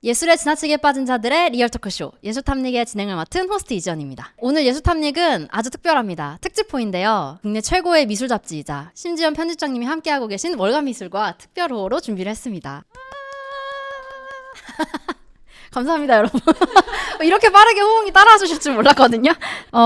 예술에 지나치게 빠진 자들의 리얼 토크쇼 예술탐닉의 진행을 맡은 호스트 이지연입니다. 오늘 예술탐닉은 아주 특별합니다. 특집호인데요. 국내 최고의 미술 잡지이자 심지연 편집장님이 함께하고 계신 월간미술과 특별호로 준비를 했습니다. 감사합니다, 여러분. 이렇게 빠르게 호응이 따라와 주실 줄 몰랐거든요.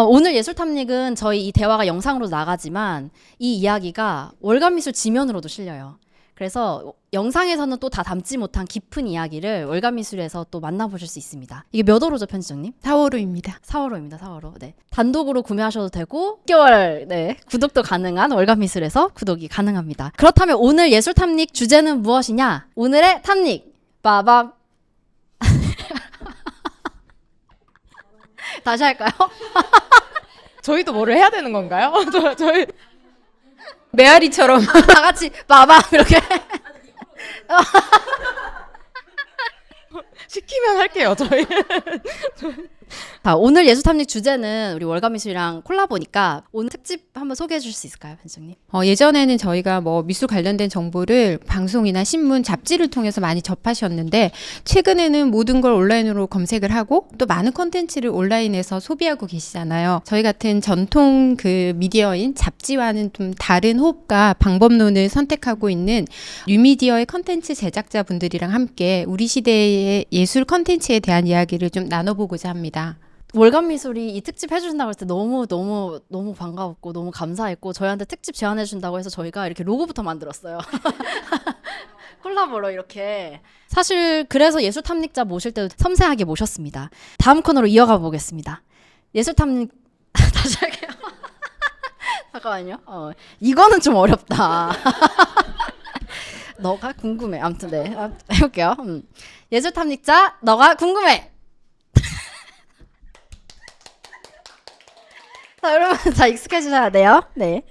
오늘 예술탐닉은 저희 이 대화가 영상으로 나가지만 이 이야기가 월간미술 지면으로도 실려요. 그래서 영상에서는 또 다 담지 못한 깊은 이야기를 월간미술에서 또 만나보실 수 있습니다. 이게 몇 호로죠, 편집장님? 4월호입니다. 4월호입니다. 4월호. 네. 단독으로 구매하셔도 되고 6개월 네, 구독도 가능한 월간미술에서 구독이 가능합니다. 그렇다면 오늘 예술탐닉 주제는 무엇이냐? 오늘의 탐닉 빠밤. 다시 할까요? 저희도 뭐를 해야 되는 건가요? 저희 메아리처럼 다 같이 빠밤 이렇게. 시키면 할게요, 저희. 자, 오늘 예술탐닉 주제는 우리 월간미술이랑 콜라보니까 오늘 특집 한번 소개해 주실 수 있을까요, 편집장님? 예전에는 저희가 뭐 미술 관련된 정보를 방송이나 신문, 잡지를 통해서 많이 접하셨는데 최근에는 모든 걸 온라인으로 검색을 하고 또 많은 콘텐츠를 온라인에서 소비하고 계시잖아요. 저희 같은 전통 그 미디어인 잡지와는 좀 다른 호흡과 방법론을 선택하고 있는 뉴미디어의 콘텐츠 제작자분들이랑 함께 우리 시대의 예술 콘텐츠에 대한 이야기를 좀 나눠보고자 합니다. 월간미술이 이 특집 해주신다고 했을 때 너무 반가웠고 너무 감사했고 저희한테 특집 제안해준다고 해서 저희가 이렇게 로고부터 만들었어요. 콜라보로 이렇게. 사실 그래서 예술탐닉자 모실 때도 섬세하게 모셨습니다. 다음 코너로 이어가 보겠습니다. 예술탐닉 다시 할게요. 잠깐만요. 이거는 좀 어렵다. 너가 궁금해. 아무튼 네 해볼게요. 예술탐닉자 너가 궁금해. 자, 여러분 다 익숙해지셔야 돼요. 네.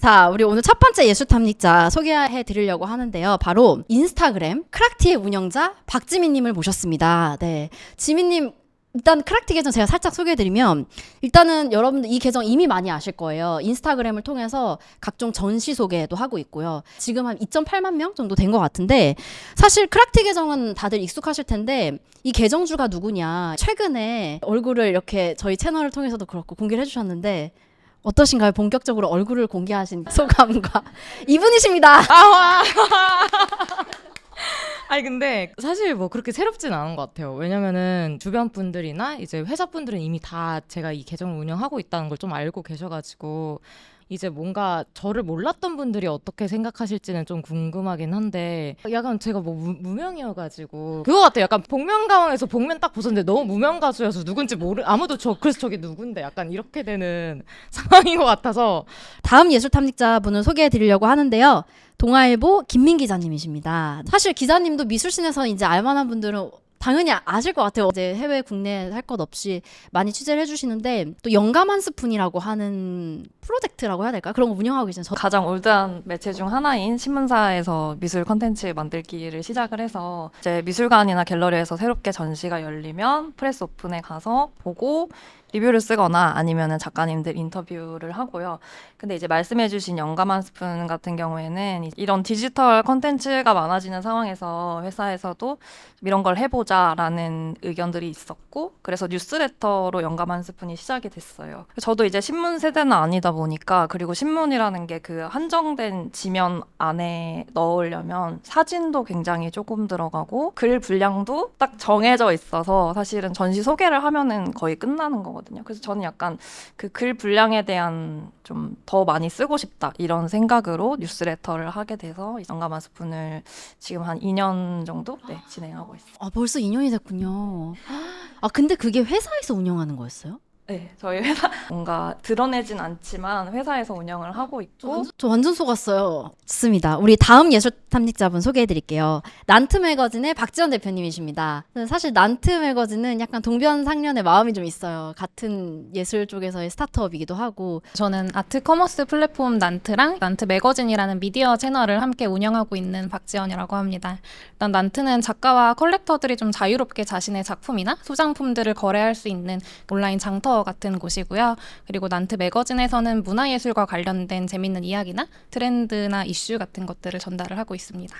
자, 우리 오늘 첫 번째 예술탐닉자 소개해 드리려고 하는데요. 바로 인스타그램 크락티의 운영자 박지민님을 모셨습니다. 네. 지민님, 일단 크락티 계정 제가 살짝 소개해드리면 일단은 여러분들 이 계정 이미 많이 아실 거예요. 인스타그램을 통해서 각종 전시 소개도 하고 있고요. 지금 한 2.8만 명 정도 된 것 같은데 사실 크락티 계정은 다들 익숙하실 텐데 이 계정주가 누구냐. 최근에 얼굴을 이렇게 저희 채널을 통해서도 그렇고 공개를 해주셨는데 어떠신가요? 본격적으로 얼굴을 공개하신 소감과 이분이십니다. 아니 근데 사실 뭐 그렇게 새롭진 않은 것 같아요. 왜냐면은 주변 분들이나 이제 회사 분들은 이미 다 제가 이 계정을 운영하고 있다는 걸 좀 알고 계셔가지고 이제 뭔가 저를 몰랐던 분들이 어떻게 생각하실지는 좀 궁금하긴 한데 약간 제가 뭐 무명이어가지고 그거 같아요. 약간 복면가왕에서 복면 딱 벗었는데 너무 무명 가수여서 누군지 아무도 그래서 저게 누군데 약간 이렇게 되는 상황인 것 같아서 다음 예술탐닉자분을 소개해 드리려고 하는데요. 동아일보 김민 기자님이십니다. 사실 기자님도 미술신에서 이제 알만한 분들은 당연히 아실 것 같아요. 이제 해외 국내 할 것 없이 많이 취재를 해주시는데 또 영감 한 스푼이라고 하는 프로젝트라고 해야 될까? 그런 거 운영하고 계시는 가장 올드한 매체 중 하나인 신문사에서 미술 콘텐츠 만들기를 시작을 해서 이제 미술관이나 갤러리에서 새롭게 전시가 열리면 프레스 오픈에 가서 보고 리뷰를 쓰거나 아니면은 작가님들 인터뷰를 하고요. 근데 이제 말씀해주신 영감 한 스푼 같은 경우에는 이런 디지털 콘텐츠가 많아지는 상황에서 회사에서도 이런 걸 해보자라는 의견들이 있었고 그래서 뉴스레터로 영감 한 스푼이 시작이 됐어요. 저도 이제 신문 세대는 아니다 보니까 그리고 신문이라는 게 그 한정된 지면 안에 넣으려면 사진도 굉장히 조금 들어가고 글 분량도 딱 정해져 있어서 사실은 전시 소개를 하면은 거의 끝나는 거거든요. 그래서 저는 약간 그 글 분량에 대한 좀 더 많이 쓰고 싶다 이런 생각으로 뉴스레터를 하게 돼서 영감 한 스푼을 지금 한 2년 정도 진행하고 있어요. 아, 벌써 2년이 됐군요. 아, 근데 그게 회사에서 운영하는 거였어요? 네, 저희 회사 뭔가 드러내진 않지만 회사에서 운영을 하고 있고 저 완전 속았어요. 좋습니다. 우리 다음 예술탐닉자분 소개해드릴게요. 난트 매거진의 박지원 대표님이십니다. 사실 난트 매거진은 약간 동변상련의 마음이 좀 있어요. 같은 예술 쪽에서의 스타트업이기도 하고. 저는 아트 커머스 플랫폼 난트랑 난트 매거진이라는 미디어 채널을 함께 운영하고 있는 박지연이라고 합니다. 일단 난트는 작가와 컬렉터들이 좀 자유롭게 자신의 작품이나 소장품들을 거래할 수 있는 온라인 장터 같은 곳이고요. 그리고 난트 매거진에서는 문화예술과 관련된 재밌는 이야기나 트렌드나 이슈 같은 것들을 전달을 하고 있습니다.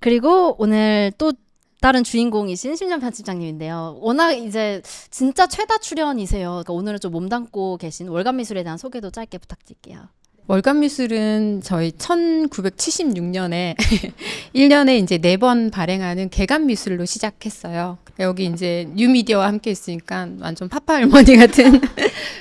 그리고 오늘 또 다른 주인공이신 심전 편집장님인데요. 워낙 이제 진짜 최다 출연이세요. 그러니까 오늘은 좀 몸담고 계신 월간 미술에 대한 소개도 짧게 부탁드릴게요. 월간 미술은 저희 1976년에 1년에 이제 4번 발행하는 개간 미술로 시작했어요. 여기 이제 뉴미디어와 함께 있으니까 완전 파파 할머니 같은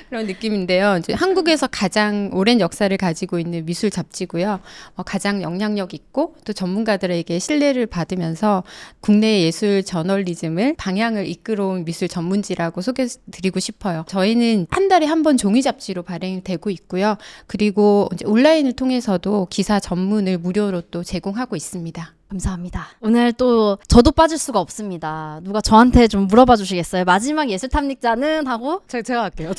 그런 느낌인데요. 이제 한국에서 가장 오랜 역사를 가지고 있는 미술 잡지고요. 가장 영향력 있고 또 전문가들에게 신뢰를 받으면서 국내 예술 저널리즘을 방향을 이끌어온 미술 전문지라고 소개드리고 싶어요. 저희는 한 달에 한 번 종이 잡지로 발행되고 있고요. 그리고 이제 온라인을 통해서도 기사 전문을 무료로 또 제공하고 있습니다. 감사합니다. 오늘 또 저도 빠질 수가 없습니다. 누가 저한테 좀 물어봐 주시겠어요? 마지막 예술 탐닉자는 하고 제가 할게요.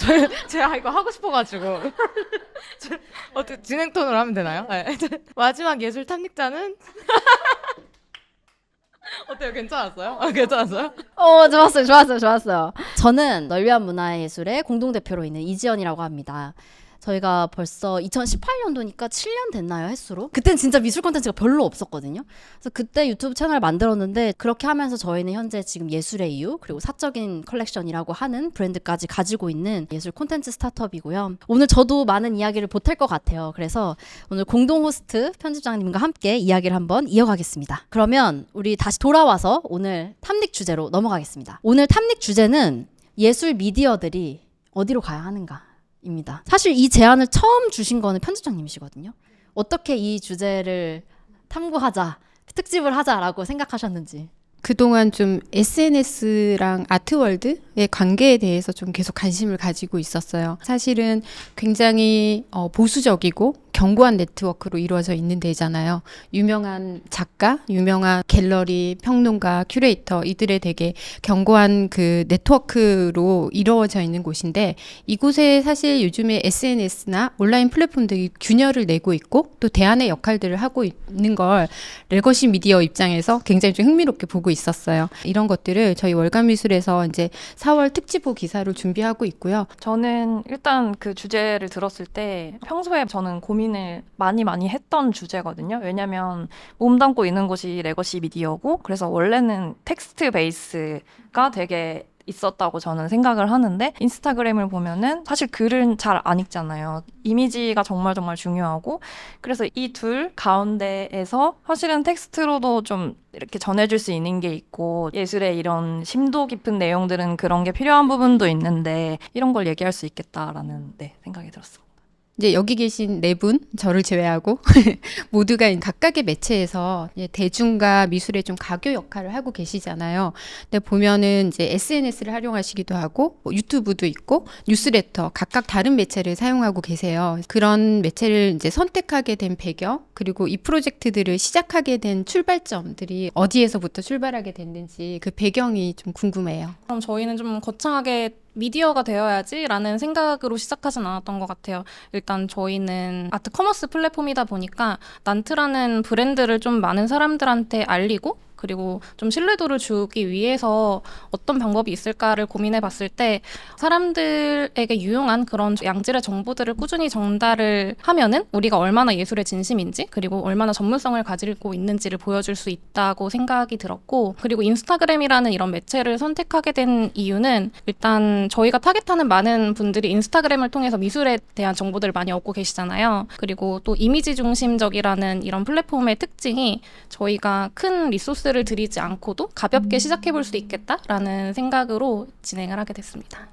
제가 이거 하고 싶어가지고 어떻게 진행 톤으로 하면 되나요? 네. 마지막 예술 탐닉자는 어때요? 괜찮았어요? 괜찮았어요? 좋았어요. 저는 널리한 문화예술의 공동대표로 있는 이지연이라고 합니다. 저희가 벌써 2018년도니까 7년 됐나요, 횟수로? 그땐 진짜 미술 콘텐츠가 별로 없었거든요. 그래서 그때 유튜브 채널을 만들었는데 그렇게 하면서 저희는 현재 지금 예술의 이유 그리고 사적인 컬렉션이라고 하는 브랜드까지 가지고 있는 예술 콘텐츠 스타트업이고요. 오늘 저도 많은 이야기를 보탤 것 같아요. 그래서 오늘 공동 호스트 편집장님과 함께 이야기를 한번 이어가겠습니다. 그러면 우리 다시 돌아와서 오늘 탐닉 주제로 넘어가겠습니다. 오늘 탐닉 주제는 예술 미디어들이 어디로 가야 하는가 입니다. 사실 이 제안을 처음 주신 거는 편집장님이시거든요. 어떻게 이 주제를 탐구하자, 특집을 하자라고 생각하셨는지. 그동안 좀 SNS랑 아트월드의 관계에 대해서 좀 계속 관심을 가지고 있었어요. 사실은 굉장히 보수적이고 견고한 네트워크로 이루어져 있는 데잖아요. 유명한 작가, 유명한 갤러리, 평론가, 큐레이터 이들의 되게 견고한 그 네트워크로 이루어져 있는 곳인데 이곳에 사실 요즘에 SNS나 온라인 플랫폼들이 균열을 내고 있고 또 대안의 역할들을 하고 있는 걸 레거시 미디어 입장에서 굉장히 좀 흥미롭게 보고 있었어요. 이런 것들을 저희 월간 미술에서 이제 4월 특집호 기사를 준비하고 있고요. 저는 일단 그 주제를 들었을 때 평소에 저는 고민을 많이 했던 주제거든요. 왜냐면 몸담고 있는 곳이 레거시 미디어고 그래서 원래는 텍스트 베이스가 되게 있었다고 저는 생각을 하는데 인스타그램을 보면은 사실 글은 잘 안 읽잖아요. 이미지가 정말 중요하고 그래서 이 둘 가운데에서 사실은 텍스트로도 좀 이렇게 전해줄 수 있는 게 있고 예술의 이런 심도 깊은 내용들은 그런 게 필요한 부분도 있는데 이런 걸 얘기할 수 있겠다라는 생각이 들었습니다. 이제 여기 계신 4분, 저를 제외하고 모두가 각각의 매체에서 이제 대중과 미술의 좀 가교 역할을 하고 계시잖아요. 근데 보면은 이제 SNS를 활용하시기도 하고 유튜브도 있고 뉴스레터 각각 다른 매체를 사용하고 계세요. 그런 매체를 이제 선택하게 된 배경 그리고 이 프로젝트들을 시작하게 된 출발점들이 어디에서부터 출발하게 됐는지 그 배경이 좀 궁금해요. 그럼 저희는 좀 거창하게 미디어가 되어야지라는 생각으로 시작하진 않았던 것 같아요. 일단 저희는 아트 커머스 플랫폼이다 보니까 난트라는 브랜드를 좀 많은 사람들한테 알리고 그리고 좀 신뢰도를 주기 위해서 어떤 방법이 있을까를 고민해 봤을 때 사람들에게 유용한 그런 양질의 정보들을 꾸준히 전달을 하면은 우리가 얼마나 예술에 진심인지 그리고 얼마나 전문성을 가지고 있는지를 보여줄 수 있다고 생각이 들었고 그리고 인스타그램이라는 이런 매체를 선택하게 된 이유는 일단 저희가 타겟하는 많은 분들이 인스타그램을 통해서 미술에 대한 정보들을 많이 얻고 계시잖아요. 그리고 또 이미지 중심적이라는 이런 플랫폼의 특징이 저희가 큰 리소스를 들이지 않고도 가볍게 시작해볼 수 있겠다라는 생각으로 진행을 하게 됐습니다.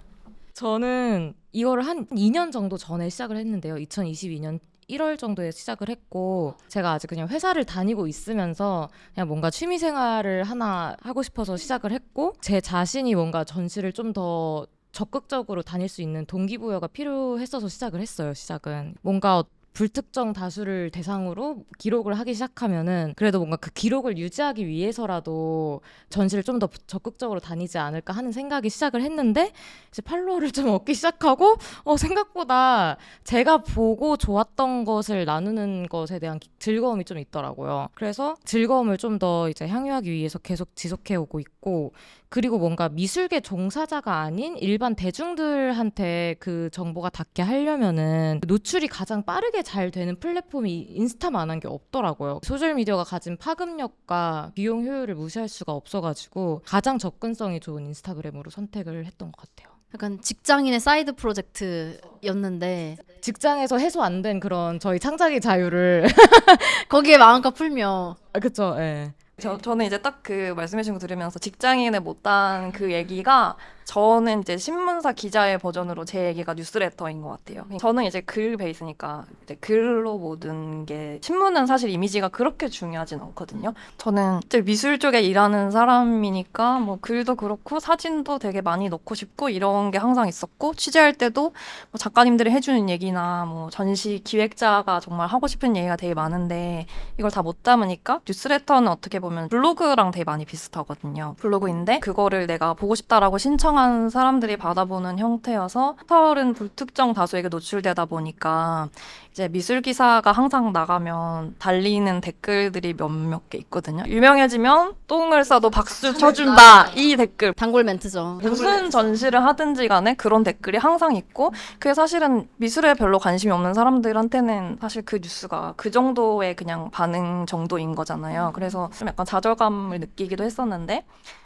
저는 이거를 한 2년 정도 전에 시작을 했는데요. 2022년 1월 정도에 시작을 했고 제가 아직 그냥 회사를 다니고 있으면서 그냥 뭔가 취미 생활을 하나 하고 싶어서 시작을 했고 제 자신이 뭔가 전시를 좀 더 적극적으로 다닐 수 있는 동기부여가 필요했어서 시작을 했어요. 시작은 뭔가 불특정 다수를 대상으로 기록을 하기 시작하면은 그래도 뭔가 그 기록을 유지하기 위해서라도 전시를 좀 더 적극적으로 다니지 않을까 하는 생각이 시작을 했는데 이제 팔로워를 좀 얻기 시작하고 생각보다 제가 보고 좋았던 것을 나누는 것에 대한 즐거움이 좀 있더라고요. 그래서 즐거움을 좀 더 이제 향유하기 위해서 계속 지속해 오고 있고 있고, 그리고 뭔가 미술계 종사자가 아닌 일반 대중들한테 그 정보가 닿게 하려면은 노출이 가장 빠르게 잘 되는 플랫폼이 인스타만한 게 없더라고요. 소셜미디어가 가진 파급력과 비용 효율을 무시할 수가 없어가지고 가장 접근성이 좋은 인스타그램으로 선택을 했던 것 같아요. 약간 직장인의 사이드 프로젝트였는데 직장에서 해소 안 된 그런 저희 창작의 자유를 거기에 마음껏 풀며 그쵸, 예. 저는 이제 딱 그 말씀해주신 거 들으면서 직장인의 못다한 그 얘기가 저는 이제 신문사 기자의 버전으로 제 얘기가 뉴스레터인 것 같아요. 저는 이제 글 베이스니까 이제 글로 모든 게 신문은 사실 이미지가 그렇게 중요하진 않거든요. 저는 이제 미술 쪽에 일하는 사람이니까 뭐 글도 그렇고 사진도 되게 많이 넣고 싶고 이런 게 항상 있었고 취재할 때도 뭐 작가님들이 해주는 얘기나 뭐 전시 기획자가 정말 하고 싶은 얘기가 되게 많은데 이걸 다 못 담으니까 뉴스레터는 어떻게 보면 블로그랑 되게 많이 비슷하거든요. 블로그인데 그거를 내가 보고 싶다라고 신청한 사람들이 받아보는 형태여서 포털은 불특정 다수에게 노출되다 보니까 이제 미술 기사가 항상 나가면 달리는 댓글들이 몇몇 개 있거든요. 유명해지면 똥을 싸도 박수 쳐준다 이 댓글. 단골 멘트죠. 무슨 전시를 하든지 간에 그런 댓글이 항상 있고 그게 사실은 미술에 별로 관심이 없는 사람들한테는 사실 그 뉴스가 그 정도의 그냥 반응 정도인 거잖아요. 그래서 좀 약간 좌절감을 느끼기도 했었는데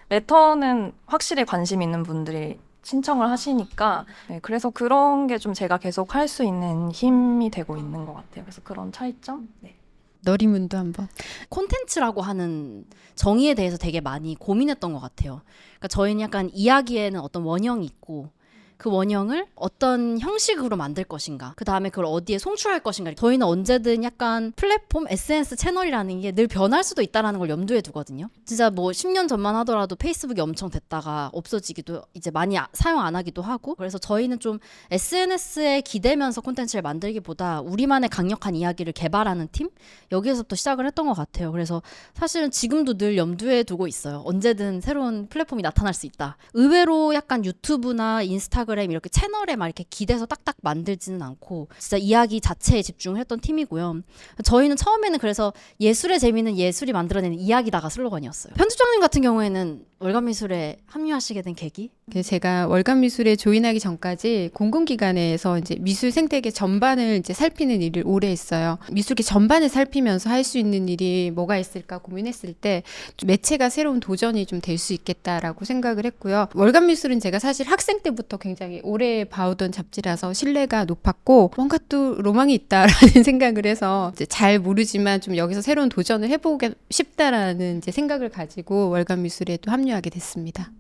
레터는 확실히 관심 있는 분들이 신청을 하시니까 네, 그래서 그런 게 좀 제가 계속 할 수 있는 힘이 되고 있는 것 같아요. 그래서 그런 차이점? 네. 너리문도 한번. 콘텐츠라고 하는 정의에 대해서 되게 많이 고민했던 것 같아요. 그러니까 저희는 약간 이야기에는 어떤 원형이 있고 그 원형을 어떤 형식으로 만들 것인가, 그 다음에 그걸 어디에 송출할 것인가. 저희는 언제든 약간 플랫폼, SNS 채널이라는 게 늘 변할 수도 있다는 걸 염두에 두거든요. 진짜 뭐 10년 전만 하더라도 페이스북이 엄청 됐다가 없어지기도, 이제 많이 사용 안 하기도 하고, 그래서 저희는 좀 SNS에 기대면서 콘텐츠를 만들기보다 우리만의 강력한 이야기를 개발하는 팀? 여기에서부터 시작을 했던 것 같아요. 그래서 사실은 지금도 늘 염두에 두고 있어요. 언제든 새로운 플랫폼이 나타날 수 있다. 의외로 약간 유튜브나 인스타그램 이렇게 채널에 막 이렇게 기대서 딱딱 만들지는 않고 진짜 이야기 자체에 집중을 했던 팀이고요. 저희는 처음에는 그래서 예술의 재미는 예술이 만들어내는 이야기다가 슬로건이었어요. 편집장님 같은 경우에는 월간미술에 합류하시게 된 계기? 그래서 제가 월간미술에 조인하기 전까지 공공기관에서 이제 미술 생태계 전반을 이제 살피는 일을 오래 했어요. 미술계 전반을 살피면서 할 수 있는 일이 뭐가 있을까 고민했을 때 매체가 새로운 도전이 좀 될 수 있겠다라고 생각을 했고요. 월간미술은 제가 사실 학생 때부터 굉장히 오래 봐오던 잡지라서 신뢰가 높았고 뭔가 또 로망이 있다라는 생각을 해서 이제 잘 모르지만 좀 여기서 새로운 도전을 해보고 싶다라는 이제 생각을 가지고 월간미술에 또 합류하게 됐습니다.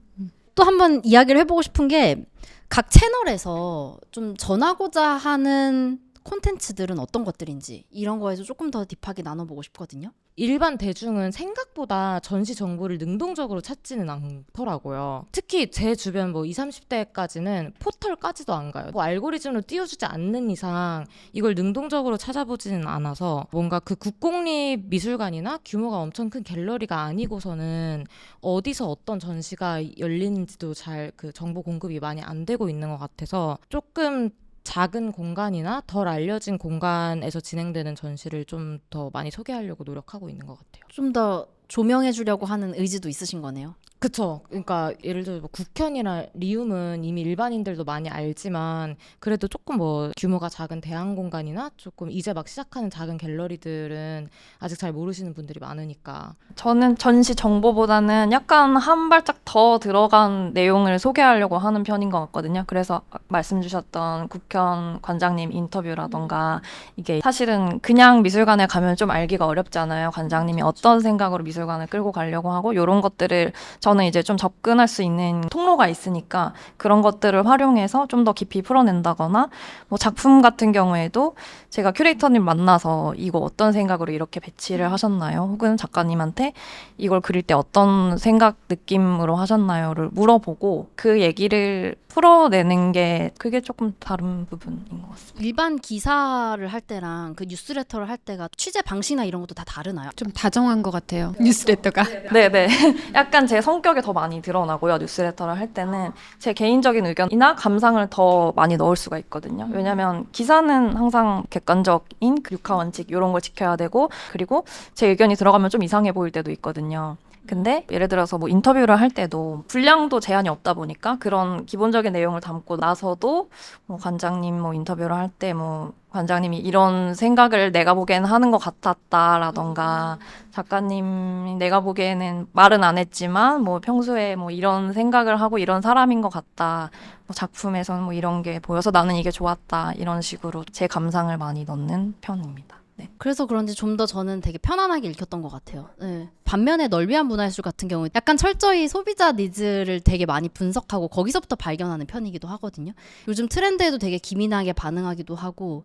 또 한번 이야기를 해보고 싶은 게 각 채널에서 좀 전하고자 하는 콘텐츠들은 어떤 것들인지 이런 거에서 조금 더 딥하게 나눠보고 싶거든요. 일반 대중은 생각보다 전시 정보를 능동적으로 찾지는 않더라고요. 특히 제 주변 뭐 20, 30대까지는 포털까지도 안 가요. 뭐 알고리즘으로 띄워주지 않는 이상 이걸 능동적으로 찾아보지는 않아서 뭔가 그 국공립 미술관이나 규모가 엄청 큰 갤러리가 아니고서는 어디서 어떤 전시가 열리는지도 잘 그 정보 공급이 많이 안 되고 있는 것 같아서 조금 작은 공간이나 덜 알려진 공간에서 진행되는 전시를 좀 더 많이 소개하려고 노력하고 있는 것 같아요. 좀 더 조명해 주려고 하는 의지도 있으신 거네요. 그쵸. 그러니까 예를 들어 뭐 국현이나 리움은 이미 일반인들도 많이 알지만 그래도 조금 뭐 규모가 작은 대형 공간이나 조금 이제 막 시작하는 작은 갤러리들은 아직 잘 모르시는 분들이 많으니까. 저는 전시 정보보다는 약간 한 발짝 더 들어간 내용을 소개하려고 하는 편인 것 같거든요. 그래서 말씀 주셨던 국현 관장님 인터뷰라던가 이게 사실은 그냥 미술관에 가면 좀 알기가 어렵잖아요. 관장님이 어떤 생각으로 미술관을 끌고 가려고 하고 이런 것들을 저는 이제 좀 접근할 수 있는 통로가 있으니까 그런 것들을 활용해서 좀 더 깊이 풀어낸다거나 뭐 작품 같은 경우에도 제가 큐레이터님 만나서 이거 어떤 생각으로 이렇게 배치를 하셨나요? 혹은 작가님한테 이걸 그릴 때 어떤 생각, 느낌으로 하셨나요?를 물어보고 그 얘기를 풀어내는 게 그게 조금 다른 부분인 것 같습니다. 일반 기사를 할 때랑 그 뉴스레터를 할 때가 취재 방식이나 이런 것도 다 다르나요? 좀 다정한 것 같아요. 뉴스레터가. 네네. 약간 제 성격이 더 많이 드러나고요. 뉴스레터를 할 때는 제 개인적인 의견이나 감상을 더 많이 넣을 수가 있거든요. 왜냐면 기사는 항상 객관적인 육하 원칙 이런 걸 지켜야 되고 그리고 제 의견이 들어가면 좀 이상해 보일 때도 있거든요. 근데 예를 들어서 뭐 인터뷰를 할 때도 분량도 제한이 없다 보니까 그런 기본적인 내용을 담고 나서도 뭐 관장님 뭐 인터뷰를 할 때 뭐 관장님이 이런 생각을 내가 보기에는 하는 것 같았다라던가 작가님이 내가 보기에는 말은 안 했지만 뭐 평소에 뭐 이런 생각을 하고 이런 사람인 것 같다. 뭐 작품에서는 뭐 이런 게 보여서 나는 이게 좋았다. 이런 식으로 제 감상을 많이 넣는 편입니다. 네. 그래서 그런지 좀 더 저는 되게 편안하게 읽혔던 것 같아요. 네. 반면에 널비한 문화예술 같은 경우는 약간 철저히 소비자 니즈를 되게 많이 분석하고 거기서부터 발견하는 편이기도 하거든요. 요즘 트렌드에도 되게 기민하게 반응하기도 하고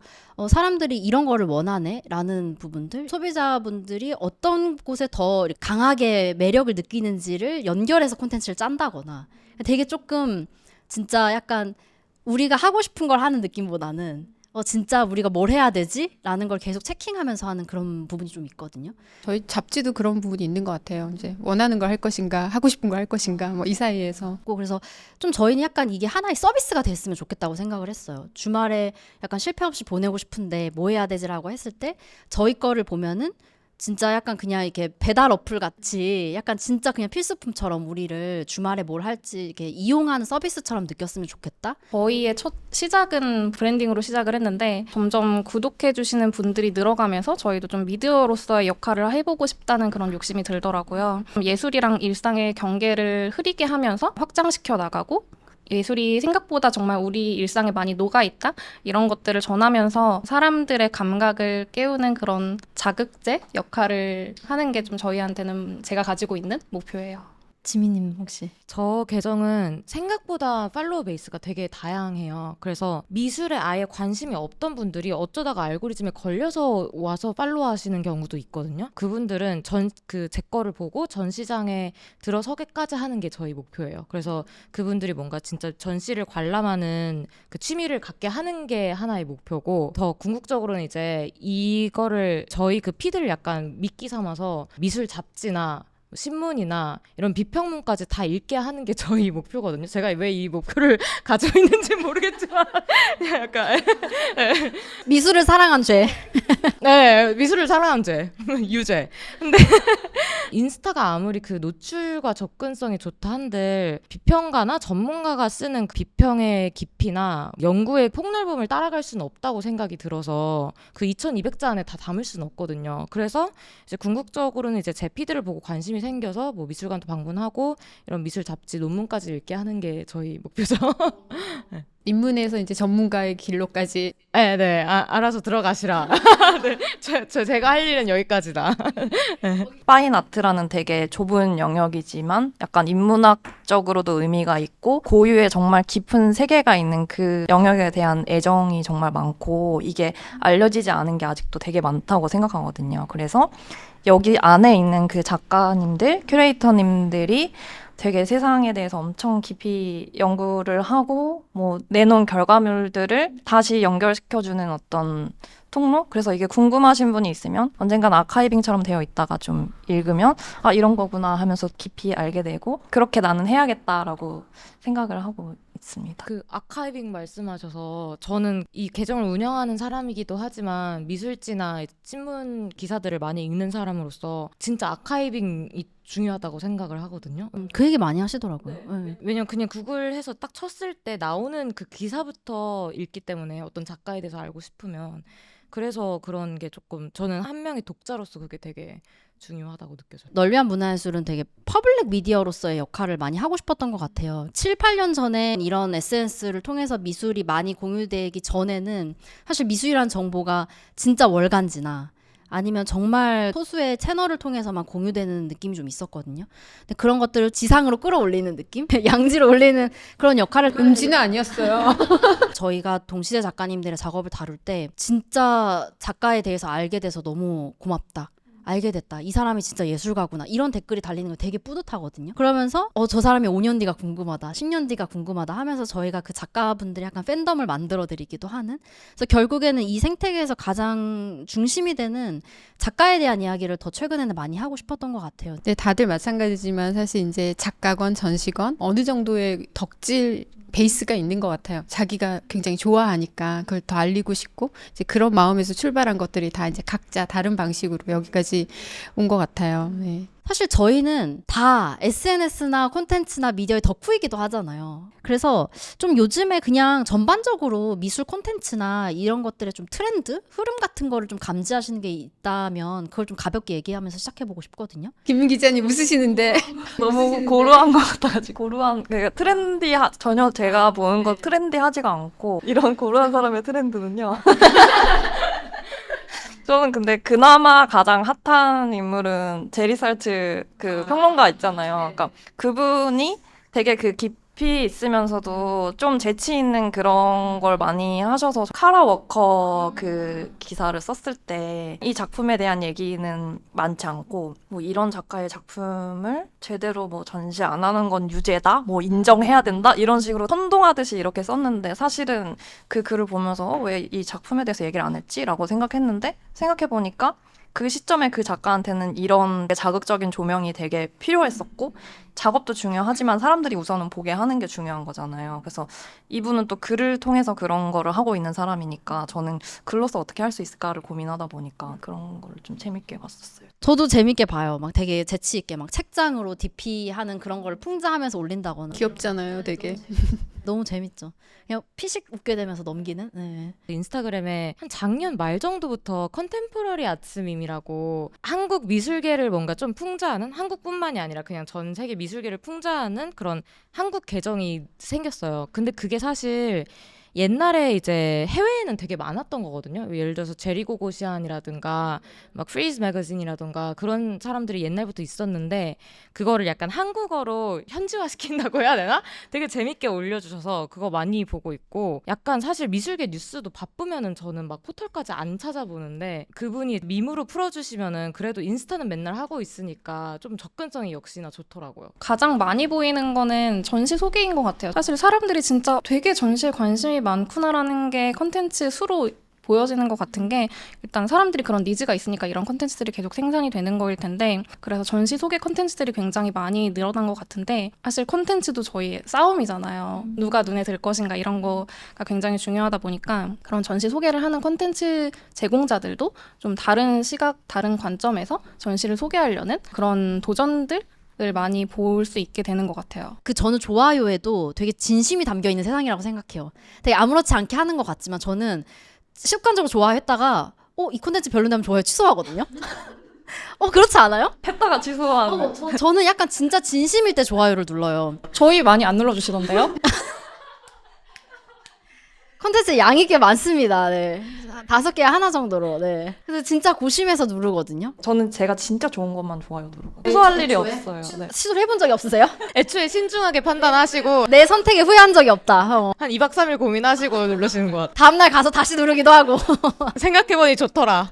사람들이 이런 거를 원하네? 라는 부분들, 소비자분들이 어떤 곳에 더 강하게 매력을 느끼는지를 연결해서 콘텐츠를 짠다거나 되게 조금 진짜 약간 우리가 하고 싶은 걸 하는 느낌보다는 진짜 우리가 뭘 해야 되지? 라는 걸 계속 체킹하면서 하는 그런 부분이 좀 있거든요. 저희 잡지도 그런 부분이 있는 것 같아요. 이제 원하는 걸 할 것인가, 하고 싶은 걸 할 것인가, 뭐 이 사이에서. 그래서 좀 저희는 약간 이게 하나의 서비스가 됐으면 좋겠다고 생각을 했어요. 주말에 약간 실패 없이 보내고 싶은데 뭐 해야 되지라고 했을 때 저희 거를 보면은 진짜 약간 그냥 이렇게 배달 어플 같이 약간 진짜 그냥 필수품처럼 우리를 주말에 뭘 할지 이렇게 이용하는 서비스처럼 느꼈으면 좋겠다. 저희의 첫 시작은 브랜딩으로 시작을 했는데 점점 구독해주시는 분들이 늘어가면서 저희도 좀 미디어로서의 역할을 해보고 싶다는 그런 욕심이 들더라고요. 예술이랑 일상의 경계를 흐리게 하면서 확장시켜 나가고 예술이 생각보다 정말 우리 일상에 많이 녹아있다? 이런 것들을 전하면서 사람들의 감각을 깨우는 그런 자극제 역할을 하는 게 좀 저희한테는 제가 가지고 있는 목표예요. 지민님 혹시? 저 계정은 생각보다 팔로워 베이스가 되게 다양해요. 그래서 미술에 아예 관심이 없던 분들이 어쩌다가 알고리즘에 걸려서 와서 팔로워 하시는 경우도 있거든요. 그분들은 제 거를 보고 전시장에 들어서게까지 하는 게 저희 목표예요. 그래서 그분들이 뭔가 진짜 전시를 관람하는 그 취미를 갖게 하는 게 하나의 목표고, 더 궁극적으로는 이제 이거를 저희 그 피드를 약간 미끼 삼아서 미술 잡지나 신문이나 이런 비평문까지 다 읽게 하는 게 저희 목표거든요. 제가 왜 이 목표를 가지고 있는지 모르겠지만 약간 미술을 사랑한 죄. 네, 미술을 사랑한 죄 유죄. 근데 인스타가 아무리 그 노출과 접근성이 좋다 한들 비평가나 전문가가 쓰는 그 비평의 깊이나 연구의 폭넓음을 따라갈 수는 없다고 생각이 들어서 그 2200자 안에 다 담을 수는 없거든요. 그래서 이제 궁극적으로는 이제 제 피드를 보고 관심이 생겨서 뭐 미술관도 방문하고 이런 미술 잡지 논문까지 읽게 하는 게 저희 목표죠. 입문해서 이제 전문가의 길로까지. 네, 알아서 들어가시라. 네, 제가 할 일은 여기까지다. 파인 아트라는 되게 좁은 영역이지만 약간 인문학적으로도 의미가 있고 고유의 정말 깊은 세계가 있는 그 영역에 대한 애정이 정말 많고 이게 알려지지 않은 게 아직도 되게 많다고 생각하거든요. 그래서 여기 안에 있는 그 작가님들, 큐레이터님들이 되게 세상에 대해서 엄청 깊이 연구를 하고 뭐 내놓은 결과물들을 다시 연결시켜주는 어떤 통로? 그래서 이게 궁금하신 분이 있으면 언젠간 아카이빙처럼 되어 있다가 좀 읽으면 아 이런 거구나 하면서 깊이 알게 되고 그렇게 나는 해야겠다라고 생각을 하고 있습니다. 그 아카이빙 말씀하셔서 저는 이 계정을 운영하는 사람이기도 하지만 미술지나 신문 기사들을 많이 읽는 사람으로서 진짜 아카이빙이 중요하다고 생각을 하거든요. 그 얘기 많이 하시더라고요. 네. 왜냐면 그냥 구글해서 딱 쳤을 때 나오는 그 기사부터 읽기 때문에 어떤 작가에 대해서 알고 싶으면, 그래서 그런 게 조금 저는 한 명의 독자로서 그게 되게 중요하다고 느껴져요. 널비한 문화예술은 되게 퍼블릭 미디어로서의 역할을 많이 하고 싶었던 것 같아요. 7, 8년 전에 이런 SNS를 통해서 미술이 많이 공유되기 전에는 사실 미술이라는 정보가 진짜 월간지나 아니면 정말 소수의 채널을 통해서만 공유되는 느낌이 좀 있었거든요. 근데 그런 것들을 지상으로 끌어올리는 느낌? 양지로 올리는 그런 역할을 음지는 아니었어요. 저희가 동시대 작가님들의 작업을 다룰 때 진짜 작가에 대해서 알게 돼서 너무 고맙다. 알게 됐다. 이 사람이 진짜 예술가구나. 이런 댓글이 달리는 거 되게 뿌듯하거든요. 그러면서 저 사람이 5년 뒤가 궁금하다. 10년 뒤가 궁금하다 하면서 저희가 그 작가분들이 약간 팬덤을 만들어드리기도 하는. 그래서 결국에는 이 생태계에서 가장 중심이 되는 작가에 대한 이야기를 더 최근에는 많이 하고 싶었던 것 같아요. 네, 다들 마찬가지지만 사실 이제 작가건 전시건 어느 정도의 덕질 베이스가 있는 것 같아요. 자기가 굉장히 좋아하니까 그걸 더 알리고 싶고 이제 그런 마음에서 출발한 것들이 다 이제 각자 다른 방식으로 여기까지 온 것 같아요. 네. 사실 저희는 다 SNS나 콘텐츠나 미디어의 덕후이기도 하잖아요. 그래서 좀 요즘에 그냥 전반적으로 미술 콘텐츠나 이런 것들의 좀 트렌드, 흐름 같은 거를 좀 감지하시는 게 있다면 그걸 좀 가볍게 얘기하면서 시작해보고 싶거든요. 김민 기자님 웃으시는데 너무 고루한 것 같아가지고 고루한 그러니까 전혀 제가 보는 거 트렌디하지가 않고 이런 고루한 사람의 트렌드는요. 저는 근데 그나마 가장 핫한 인물은 제리 살츠 그 평론가 있잖아요. 그러니까 그분이 되게 그 깊이 있으면서도 좀 재치 있는 그런 걸 많이 하셔서 카라 워커 그 기사를 썼을 때 이 작품에 대한 얘기는 많지 않고 뭐 이런 작가의 작품을 제대로 뭐 전시 안 하는 건 유죄다, 뭐 인정해야 된다 이런 식으로 선동하듯이 이렇게 썼는데 사실은 그 글을 보면서 왜 이 작품에 대해서 얘기를 안 했지라고 생각했는데 생각해보니까 그 시점에 그 작가한테는 이런 자극적인 조명이 되게 필요했었고 작업도 중요하지만 사람들이 우선은 보게 하는 게 중요한 거잖아요. 그래서 이분은 또 글을 통해서 그런 거를 하고 있는 사람이니까 저는 글로서 어떻게 할 수 있을까를 고민하다 보니까 그런 거를 좀 재밌게 봤었어요. 저도 재밌게 봐요. 막 되게 재치 있게 막 책장으로 DP하는 그런 걸 풍자하면서 올린다거나. 귀엽잖아요, 되게. 너무 재밌죠. 그냥 피식 웃게 되면서 넘기는. 네. 인스타그램에 한 작년 말 정도부터 컨템포러리 아츠밈이라고 한국 미술계를 뭔가 좀 풍자하는, 한국뿐만이 아니라 그냥 전 세계 미술계를 풍자하는 그런 한국 계정이 생겼어요. 근데 그게 사실 옛날에 이제 해외에는 되게 많았던 거거든요. 예를 들어서 제리고 고시안이라든가 막 프리즈 매거진이라든가 그런 사람들이 옛날부터 있었는데 그거를 약간 한국어로 현지화시킨다고 해야 되나? 되게 재밌게 올려주셔서 그거 많이 보고 있고, 약간 사실 미술계 뉴스도 바쁘면은 저는 막 포털까지 안 찾아보는데 그분이 밈으로 풀어주시면은 그래도 인스타는 맨날 하고 있으니까 좀 접근성이 역시나 좋더라고요. 가장 많이 보이는 거는 전시 소개인 것 같아요. 사실 사람들이 진짜 되게 전시에 관심이 많구나라는 게 컨텐츠 수로 보여지는 것 같은 게, 일단 사람들이 그런 니즈가 있으니까 이런 컨텐츠들이 계속 생산이 되는 거일 텐데, 그래서 전시 소개 컨텐츠들이 굉장히 많이 늘어난 것 같은데, 사실 컨텐츠도 저희 싸움이잖아요. 누가 눈에 들 것인가 이런 거가 굉장히 중요하다 보니까 그런 전시 소개를 하는 컨텐츠 제공자들도 좀 다른 시각, 다른 관점에서 전시를 소개하려는 그런 도전들 을 많이 볼 수 있게 되는 것 같아요. 저는 좋아요에도 되게 진심이 담겨 있는 세상이라고 생각해요. 되게 아무렇지 않게 하는 것 같지만 저는 습관적으로 좋아했다가 이 콘텐츠 별로라면 좋아요 취소하거든요. 그렇지 않아요? 했다가 취소한 저는 약간 진짜 진심일 때 좋아요를 눌러요. 저희 많이 안 눌러주시던데요? 콘텐츠 양이 꽤 많습니다. 네. 5개에 하나 정도로. 네. 그래서 진짜 고심해서 누르거든요. 저는 제가 진짜 좋은 것만 좋아요 누르고 취소할 일이 없어요. 네. 시도를 해본 적이 없으세요? 애초에 신중하게 판단하시고 내 선택에 후회한 적이 없다. 한 2박 3일 고민하시고 누르시는 것 같아요. 다음날 가서 다시 누르기도 하고. 생각해보니 좋더라.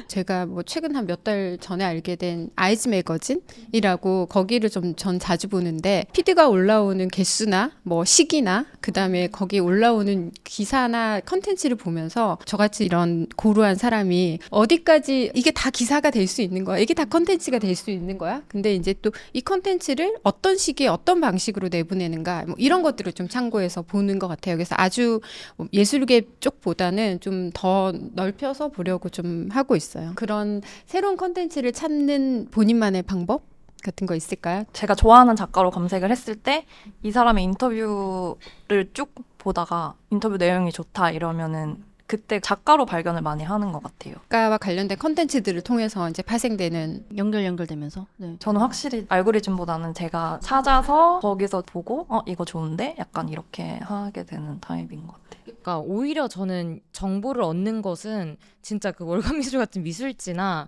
제가 뭐 최근 한 몇 달 전에 알게 된 아이즈 매거진이라고, 거기를 좀 전 자주 보는데 피드가 올라오는 개수나 뭐 시기나 그다음에 거기 올라오는 기사나 컨텐츠를 보면서 저같이 이런 고루한 사람이 어디까지 이게 다 기사가 될 수 있는 거야? 이게 다 컨텐츠가 될 수 있는 거야? 근데 이제 또 이 컨텐츠를 어떤 시기에 어떤 방식으로 내보내는가, 뭐 이런 것들을 좀 참고해서 보는 것 같아요. 그래서 아주 예술계 쪽보다는 좀 더 넓혀서 보려고 좀 하고 있어요. 그런 새로운 컨텐츠를 찾는 본인만의 방법 같은 거 있을까요? 제가 좋아하는 작가로 검색을 했을 때 이 사람의 인터뷰를 쭉 보다가 인터뷰 내용이 좋다 이러면은 그때 작가로 발견을 많이 하는 것 같아요. 작가와 관련된 컨텐츠들을 통해서 이제 파생되는. 연결되면서. 네. 저는 확실히 알고리즘보다는 제가 찾아서 거기서 보고 이거 좋은데? 약간 이렇게 하게 되는 타입인 것 같아요. 그러니까 오히려 저는 정보를 얻는 것은 진짜 그 월간미술 같은 미술지나,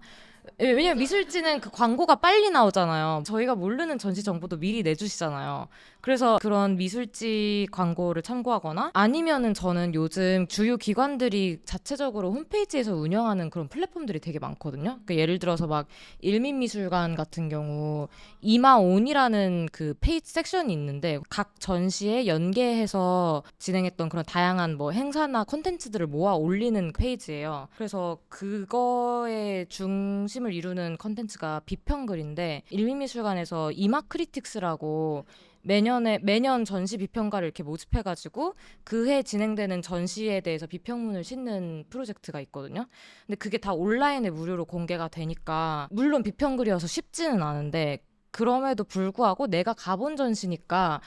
왜냐면 미술지는 그 광고가 빨리 나오잖아요. 저희가 모르는 전시 정보도 미리 내주시잖아요. 그래서 그런 미술지 광고를 참고하거나, 아니면은 저는 요즘 주요 기관들이 자체적으로 홈페이지에서 운영하는 그런 플랫폼들이 되게 많거든요. 그러니까 예를 들어서 막 일민미술관 같은 경우 이마온이라는 그 페이지 섹션이 있는데 각 전시에 연계해서 진행했던 그런 다양한 뭐 행사나 콘텐츠들을 모아 올리는 페이지예요. 그래서 그거에 중심을 이루는 콘텐츠가 비평글인데, 일민미술관에서 이마크리틱스라고 매년 전시 비평가를 이렇게 모집해가지고 그 해 진행되는 전시에 대해서 비평문을 싣는 프로젝트가 있거든요. 근데 그게 다 온라인에 무료로 공개가 되니까 물론 비평글이어서 쉽지는 않은데 그럼에도 불구하고 내가 가본 전시니까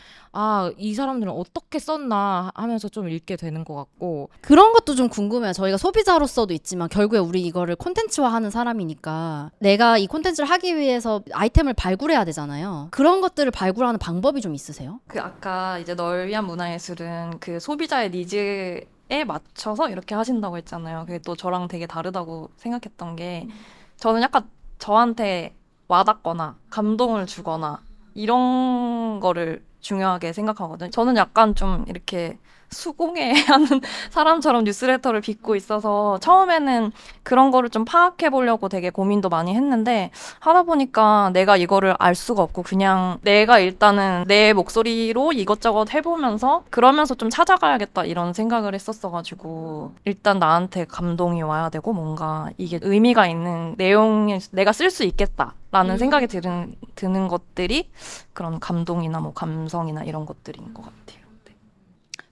이 사람들은 어떻게 썼나 하면서 좀 읽게 되는 것 같고 그런 것도 좀 궁금해요. 저희가 소비자로서도 있지만 결국에 우리 이거를 콘텐츠화하는 사람이니까 내가 이 콘텐츠를 하기 위해서 아이템을 발굴해야 되잖아요. 그런 것들을 발굴하는 방법이 좀 있으세요? 그 아까 이제 널 위한 문화예술은 그 소비자의 니즈에 맞춰서 이렇게 하신다고 했잖아요. 그게 또 저랑 되게 다르다고 생각했던 게 저는 약간 저한테 와닿거나 감동을 주거나 이런 거를 중요하게 생각하거든요. 저는 약간 좀 이렇게 수공예하는 사람처럼 뉴스레터를 빚고 있어서 처음에는 그런 거를 좀 파악해 보려고 되게 고민도 많이 했는데 하다 보니까 내가 이거를 알 수가 없고 그냥 내가 일단은 내 목소리로 이것저것 해보면서 그러면서 좀 찾아가야겠다 이런 생각을 했었어가지고 일단 나한테 감동이 와야 되고 뭔가 이게 의미가 있는 내용에 내가 쓸 수 있겠다라는 생각이 드는 것들이 그런 감동이나 뭐 감성이나 이런 것들인 것 같아요.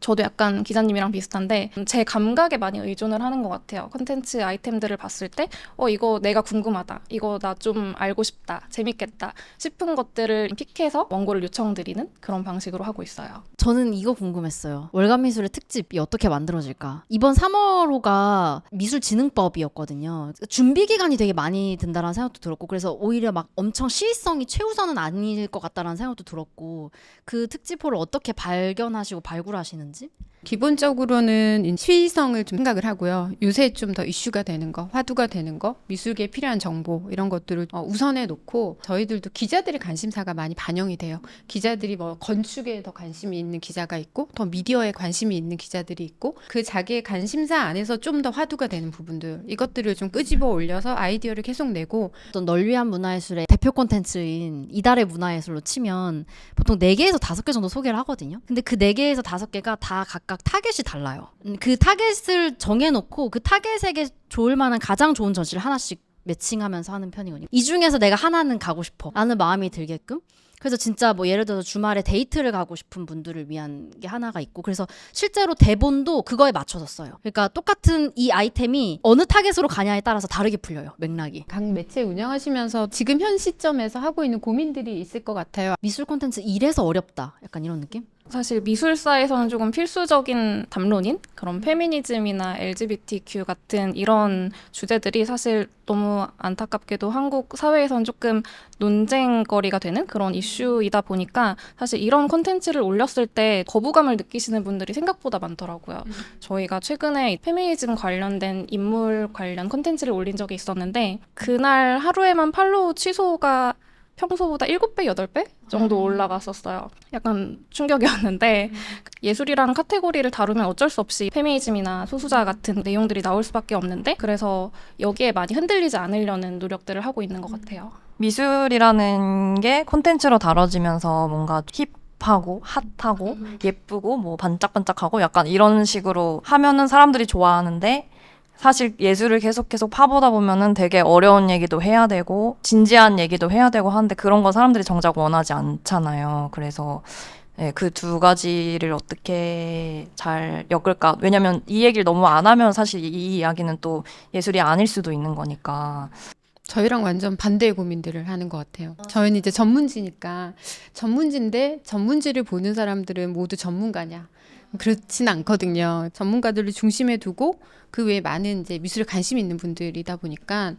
저도 약간 기자님이랑 비슷한데 제 감각에 많이 의존을 하는 것 같아요. 콘텐츠 아이템들을 봤을 때 이거 내가 궁금하다. 이거 나 좀 알고 싶다. 재밌겠다. 싶은 것들을 픽해서 원고를 요청드리는 그런 방식으로 하고 있어요. 저는 이거 궁금했어요. 월간미술의 특집이 어떻게 만들어질까? 이번 3월호가 미술진흥법이었거든요. 준비 기간이 되게 많이 든다라는 생각도 들었고 그래서 오히려 막 엄청 시의성이 최우선은 아닐 것 같다라는 생각도 들었고 그 특집호를 어떻게 발견하시고 발굴하시는지? 기본적으로는 시의성을 좀 생각을 하고요. 요새 좀 더 이슈가 되는 거, 화두가 되는 거, 미술계에 필요한 정보 이런 것들을 우선해 놓고 저희들도 기자들의 관심사가 많이 반영이 돼요. 기자들이 뭐 건축에 더 관심이 있는 기자가 있고 더 미디어에 관심이 있는 기자들이 있고 그 자기의 관심사 안에서 좀 더 화두가 되는 부분들 이것들을 좀 끄집어 올려서 아이디어를 계속 내고 어떤 널 위한 문화예술의 대표 콘텐츠인 이달의 문화예술로 치면 보통 4개에서 5개 정도 소개를 하거든요. 근데 그 4개에서 5개가 다 각각 타겟이 달라요. 그 타겟을 정해놓고 그 타겟에게 좋을 만한 가장 좋은 전시를 하나씩 매칭하면서 하는 편이거든요. 이 중에서 내가 하나는 가고 싶어 라는 마음이 들게끔 그래서 진짜 뭐 예를 들어서 주말에 데이트를 가고 싶은 분들을 위한 게 하나가 있고 그래서 실제로 대본도 그거에 맞춰서 써요. 그러니까 똑같은 이 아이템이 어느 타겟으로 가냐에 따라서 다르게 풀려요. 맥락이. 각 매체 운영하시면서 지금 현 시점에서 하고 있는 고민들이 있을 것 같아요. 미술 콘텐츠 이래서 어렵다. 약간 이런 느낌? 사실 미술사에서는 조금 필수적인 담론인 그런 페미니즘이나 LGBTQ 같은 이런 주제들이 사실 너무 안타깝게도 한국 사회에서는 조금 논쟁거리가 되는 그런 이슈이다 보니까 사실 이런 콘텐츠를 올렸을 때 거부감을 느끼시는 분들이 생각보다 많더라고요. 저희가 최근에 페미니즘 관련된 인물 관련 콘텐츠를 올린 적이 있었는데 그날 하루에만 팔로우 취소가 평소보다 7배, 8배 정도 올라갔었어요. 약간 충격이었는데 예술이라는 카테고리를 다루면 어쩔 수 없이 페미니즘이나 소수자 같은 내용들이 나올 수밖에 없는데 그래서 여기에 많이 흔들리지 않으려는 노력들을 하고 있는 것 같아요. 미술이라는 게 콘텐츠로 다뤄지면서 뭔가 힙하고 핫하고 예쁘고 뭐 반짝반짝하고 약간 이런 식으로 하면은 사람들이 좋아하는데 사실 예술을 계속 파보다 보면은 되게 어려운 얘기도 해야 되고 진지한 얘기도 해야 되고 하는데 그런 거 사람들이 정작 원하지 않잖아요. 그래서 그 두 가지를 어떻게 잘 엮을까? 왜냐면 이 얘기를 너무 안 하면 사실 이 이야기는 또 예술이 아닐 수도 있는 거니까. 저희랑 완전 반대의 고민들을 하는 것 같아요. 저희는 이제 전문지니까 전문지인데 전문지를 보는 사람들은 모두 전문가냐? 그렇진 않거든요. 전문가들을 중심에 두고 그 외에 많은 이제 미술에 관심 있는 분들이다 보니까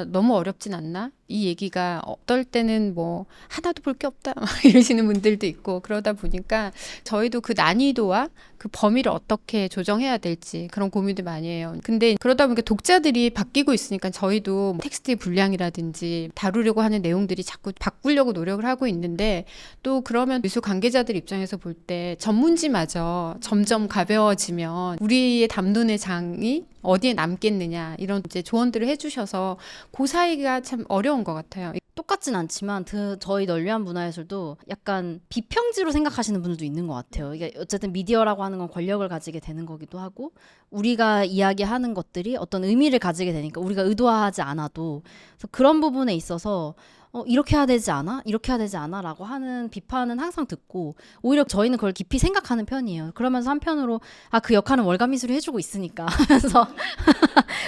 너무 어렵진 않나? 이 얘기가 어떨 때는 뭐 하나도 볼 게 없다 막 이러시는 분들도 있고 그러다 보니까 저희도 그 난이도와 그 범위를 어떻게 조정해야 될지 그런 고민도 많이 해요. 근데 그러다 보니까 독자들이 바뀌고 있으니까 저희도 텍스트의 분량이라든지 다루려고 하는 내용들이 자꾸 바꾸려고 노력을 하고 있는데 또 그러면 미술 관계자들 입장에서 볼 때 전문지마저 점점 가벼워지면 우리의 담론의 장이 어디에 남겠느냐 이런 이제 조언들을 해주셔서 그 사이가 참 어려운 것 같아요. 똑같진 않지만 저희 널리한 문화예술도 약간 비평지로 생각하시는 분들도 있는 것 같아요. 이게 어쨌든 미디어라고 하는 건 권력을 가지게 되는 거기도 하고 우리가 이야기하는 것들이 어떤 의미를 가지게 되니까 우리가 의도하지 않아도 그래서 그런 부분에 있어서 이렇게 해야 되지 않아? 이렇게 해야 되지 않아? 라고 하는 비판은 항상 듣고 오히려 저희는 그걸 깊이 생각하는 편이에요. 그러면서 한편으로 그 역할은 월간미술이 해주고 있으니까 하면서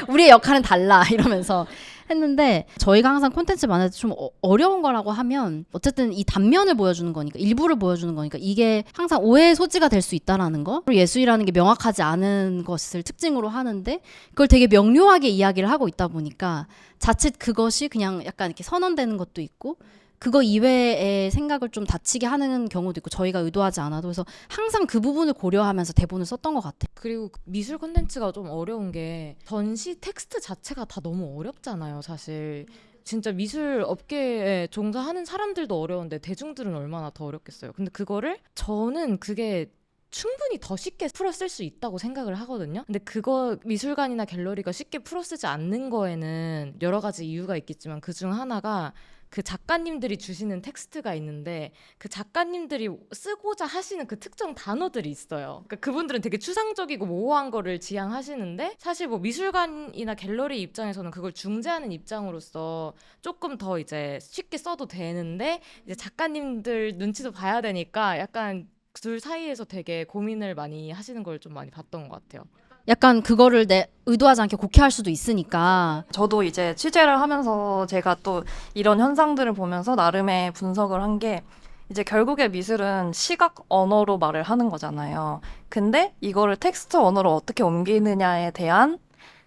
우리의 역할은 달라 이러면서 했는데 저희가 항상 콘텐츠 만들 때 좀 어려운 거라고 하면 어쨌든 이 단면을 보여주는 거니까 일부를 보여주는 거니까 이게 항상 오해의 소지가 될 수 있다라는 거 그리고 예술이라는 게 명확하지 않은 것을 특징으로 하는데 그걸 되게 명료하게 이야기를 하고 있다 보니까 자칫 그것이 그냥 약간 이렇게 선언되는 것도 있고 그거 이외의 생각을 좀 다치게 하는 경우도 있고 저희가 의도하지 않아도 그래서 항상 그 부분을 고려하면서 대본을 썼던 것 같아요. 그리고 미술 콘텐츠가 좀 어려운 게 전시 텍스트 자체가 다 너무 어렵잖아요, 사실. 진짜 미술 업계에 종사하는 사람들도 어려운데 대중들은 얼마나 더 어렵겠어요. 근데 그거를 저는 그게 충분히 더 쉽게 풀어 쓸 수 있다고 생각을 하거든요. 근데 그거 미술관이나 갤러리가 쉽게 풀어 쓰지 않는 거에는 여러 가지 이유가 있겠지만 그중 하나가 그 작가님들이 주시는 텍스트가 있는데 그 작가님들이 쓰고자 하시는 그 특정 단어들이 있어요. 그러니까 그분들은 되게 추상적이고 모호한 거를 지향하시는데 사실 뭐 미술관이나 갤러리 입장에서는 그걸 중재하는 입장으로서 조금 더 이제 쉽게 써도 되는데 이제 작가님들 눈치도 봐야 되니까 약간 둘 사이에서 되게 고민을 많이 하시는 걸 좀 많이 봤던 것 같아요. 약간 그거를 의도하지 않게 곡해할 수도 있으니까 저도 이제 취재를 하면서 제가 또 이런 현상들을 보면서 나름의 분석을 한 게 이제 결국에 미술은 시각 언어로 말을 하는 거잖아요. 근데 이거를 텍스트 언어로 어떻게 옮기느냐에 대한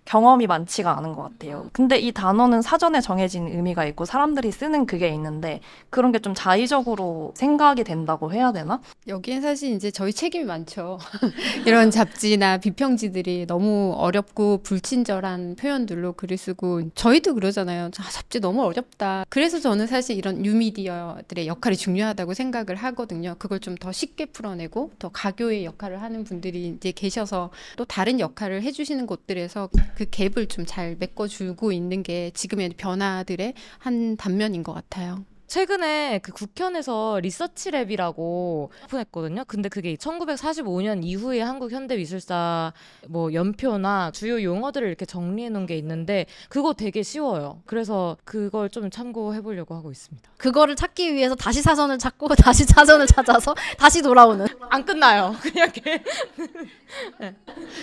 경험이 많지가 않은 것 같아요. 근데 이 단어는 사전에 정해진 의미가 있고 사람들이 쓰는 그게 있는데 그런 게 좀 자의적으로 생각이 된다고 해야 되나? 여기엔 사실 이제 저희 책임이 많죠. 이런 잡지나 비평지들이 너무 어렵고 불친절한 표현들로 글을 쓰고 저희도 그러잖아요. 잡지 너무 어렵다. 그래서 저는 사실 이런 뉴미디어들의 역할이 중요하다고 생각을 하거든요. 그걸 좀 더 쉽게 풀어내고 더 가교의 역할을 하는 분들이 이제 계셔서 또 다른 역할을 해주시는 곳들에서 그 갭을 좀 잘 메꿔주고 있는 게 지금의 변화들의 한 단면인 것 같아요. 최근에 그 국현에서 리서치랩이라고 오픈했거든요. 근데 그게 1945년 이후에 한국 현대미술사 뭐 연표나 주요 용어들을 이렇게 정리해 놓은 게 있는데 그거 되게 쉬워요. 그래서 그걸 좀 참고해 보려고 하고 있습니다. 그거를 찾기 위해서 다시 사전을 찾고 다시 사전을 찾아서 다시 돌아오는 안 끝나요. 그냥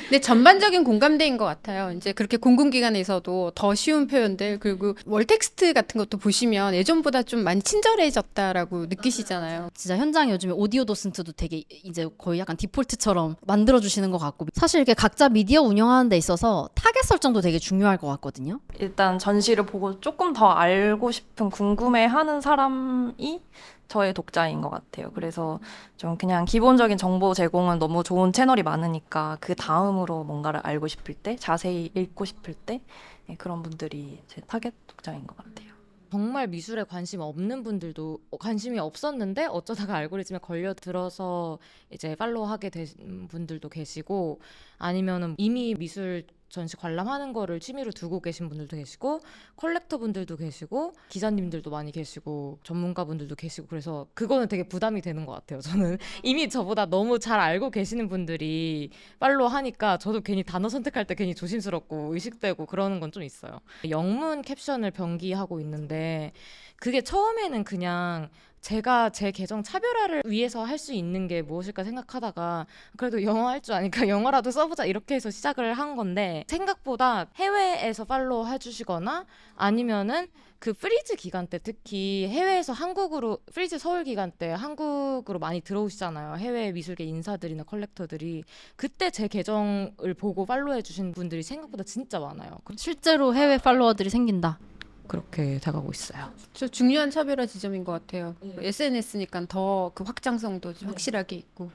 근데 전반적인 공감대인 것 같아요. 이제 그렇게 공공기관에서도 더 쉬운 표현들 그리고 월 텍스트 같은 것도 보시면 예전보다 좀 많이 친절해졌다라고 느끼시잖아요. 진짜 현장에 요즘에 오디오 도슨트도 되게 이제 거의 약간 디폴트처럼 만들어주시는 것 같고 사실 이렇게 각자 미디어 운영하는 데 있어서 타겟 설정도 되게 중요할 것 같거든요. 일단 전시를 보고 조금 더 알고 싶은 궁금해하는 사람이 저의 독자인 것 같아요. 그래서 좀 그냥 기본적인 정보 제공은 너무 좋은 채널이 많으니까 그 다음으로 뭔가를 알고 싶을 때, 자세히 읽고 싶을 때 그런 분들이 제 타겟 독자인 것 같아요. 정말 미술에 관심 없는 분들도 관심이 없었는데 어쩌다가 알고리즘에 걸려들어서 이제 팔로우하게 된 분들도 계시고 아니면은 이미 미술 전시 관람하는 거를 취미로 두고 계신 분들도 계시고 컬렉터 분들도 계시고 기자님들도 많이 계시고 전문가 분들도 계시고 그래서 그거는 되게 부담이 되는 것 같아요. 저는 이미 저보다 너무 잘 알고 계시는 분들이 팔로우 하니까 저도 괜히 단어 선택할 때 괜히 조심스럽고 의식되고 그러는 건 좀 있어요. 영문 캡션을 병기하고 있는데 그게 처음에는 그냥 제가 제 계정 차별화를 위해서 할 수 있는 게 무엇일까 생각하다가 그래도 영어 할 줄 아니까 영어라도 써보자 이렇게 해서 시작을 한 건데 생각보다 해외에서 팔로우 해주시거나 아니면은 그 프리즈 기간 때 특히 해외에서 한국으로 프리즈 서울 기간 때 한국으로 많이 들어오시잖아요. 해외 미술계 인사들이나 컬렉터들이 그때 제 계정을 보고 팔로우 해주신 분들이 생각보다 진짜 많아요. 실제로 해외 팔로워들이 생긴다. 그렇게 돼가고 있어요. 저 중요한 차별화 지점인 것 같아요. SNS니까 더 그 확장성도 좀 확실하게 있고.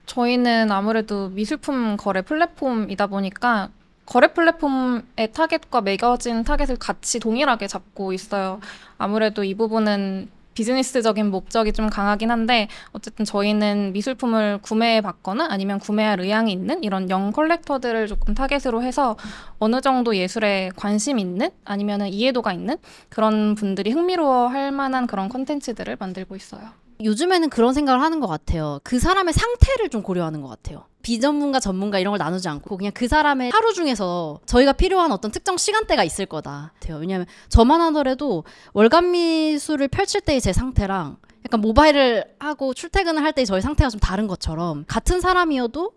저희는 아무래도 미술품 거래 플랫폼이다 보니까 거래 플랫폼의 타겟과 매거진 타겟을 같이 동일하게 잡고 있어요. 아무래도 이 부분은 비즈니스적인 목적이 좀 강하긴 한데 어쨌든 저희는 미술품을 구매해 받거나 아니면 구매할 의향이 있는 이런 영 컬렉터들을 조금 타겟으로 해서 어느 정도 예술에 관심 있는 아니면 이해도가 있는 그런 분들이 흥미로워할 만한 그런 콘텐츠들을 만들고 있어요. 요즘에는 그런 생각을 하는 것 같아요. 그 사람의 상태를 좀 고려하는 것 같아요. 비전문가, 전문가 이런 걸 나누지 않고 그냥 그 사람의 하루 중에서 저희가 필요한 어떤 특정 시간대가 있을 거다 같아요. 왜냐하면 저만 하더라도 월간 미술을 펼칠 때의 제 상태랑 약간 모바일을 하고 출퇴근을 할 때의 저희 상태가 좀 다른 것처럼 같은 사람이어도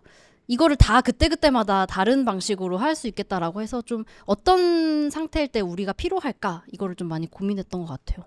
이거를 다 그때그때마다 다른 방식으로 할 수 있겠다라고 해서 좀 어떤 상태일 때 우리가 필요할까 이거를 좀 많이 고민했던 것 같아요.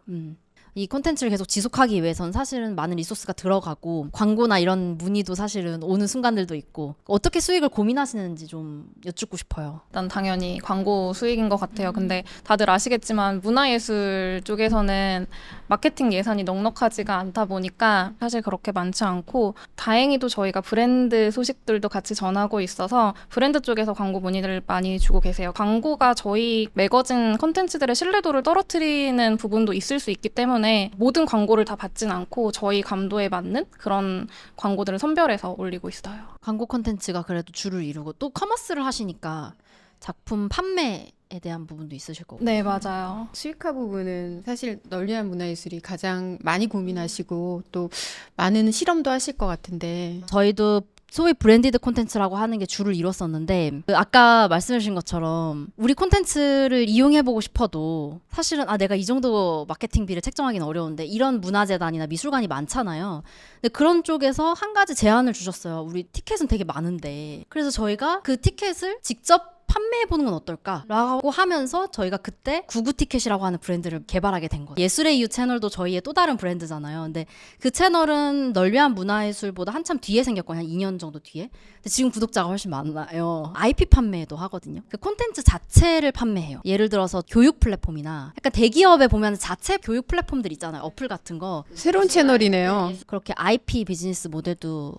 이 콘텐츠를 계속 지속하기 위해선 사실은 많은 리소스가 들어가고 광고나 이런 문의도 사실은 오는 순간들도 있고 어떻게 수익을 고민하시는지 좀 여쭙고 싶어요. 일단 당연히 광고 수익인 것 같아요. 근데 다들 아시겠지만 문화예술 쪽에서는 마케팅 예산이 넉넉하지가 않다 보니까 사실 그렇게 많지 않고 다행히도 저희가 브랜드 소식들도 같이 전하고 있어서 브랜드 쪽에서 광고 문의를 많이 주고 계세요. 광고가 저희 매거진 콘텐츠들의 신뢰도를 떨어뜨리는 부분도 있을 수 있기 때문에 모든 광고를 다 받진 않고 저희 감도에 맞는 그런 광고들을 선별해서 올리고 있어요. 광고 콘텐츠가 그래도 주를 이루고 또 커머스를 하시니까 작품 판매에 대한 부분도 있으실 거고. 네, 맞아요. 수익화 부분은 사실 널리한 문화예술이 가장 많이 고민하시고 또 많은 실험도 하실 것 같은데 저희도 소위 브랜디드 콘텐츠라고 하는 게 주를 이뤘었는데 아까 말씀해 주신 것처럼 우리 콘텐츠를 이용해보고 싶어도 사실은 내가 이 정도 마케팅비를 책정하기는 어려운데 이런 문화재단이나 미술관이 많잖아요. 근데 그런 쪽에서 한 가지 제안을 주셨어요. 우리 티켓은 되게 많은데 그래서 저희가 그 티켓을 직접 판매해보는 건 어떨까라고 하면서 저희가 그때 구구티켓이라고 하는 브랜드를 개발하게 된 거예요. 예술의 이유 채널도 저희의 또 다른 브랜드잖아요. 근데 그 채널은 널리한 문화예술보다 한참 뒤에 생겼거든요. 한 2년 정도 뒤에. 근데 지금 구독자가 훨씬 많아요. IP 판매도 하거든요. 그 콘텐츠 자체를 판매해요. 예를 들어서 교육 플랫폼이나 약간 대기업에 보면 자체 교육 플랫폼들 있잖아요. 어플 같은 거. 새로운 채널이네요. 그렇게 IP 비즈니스 모델도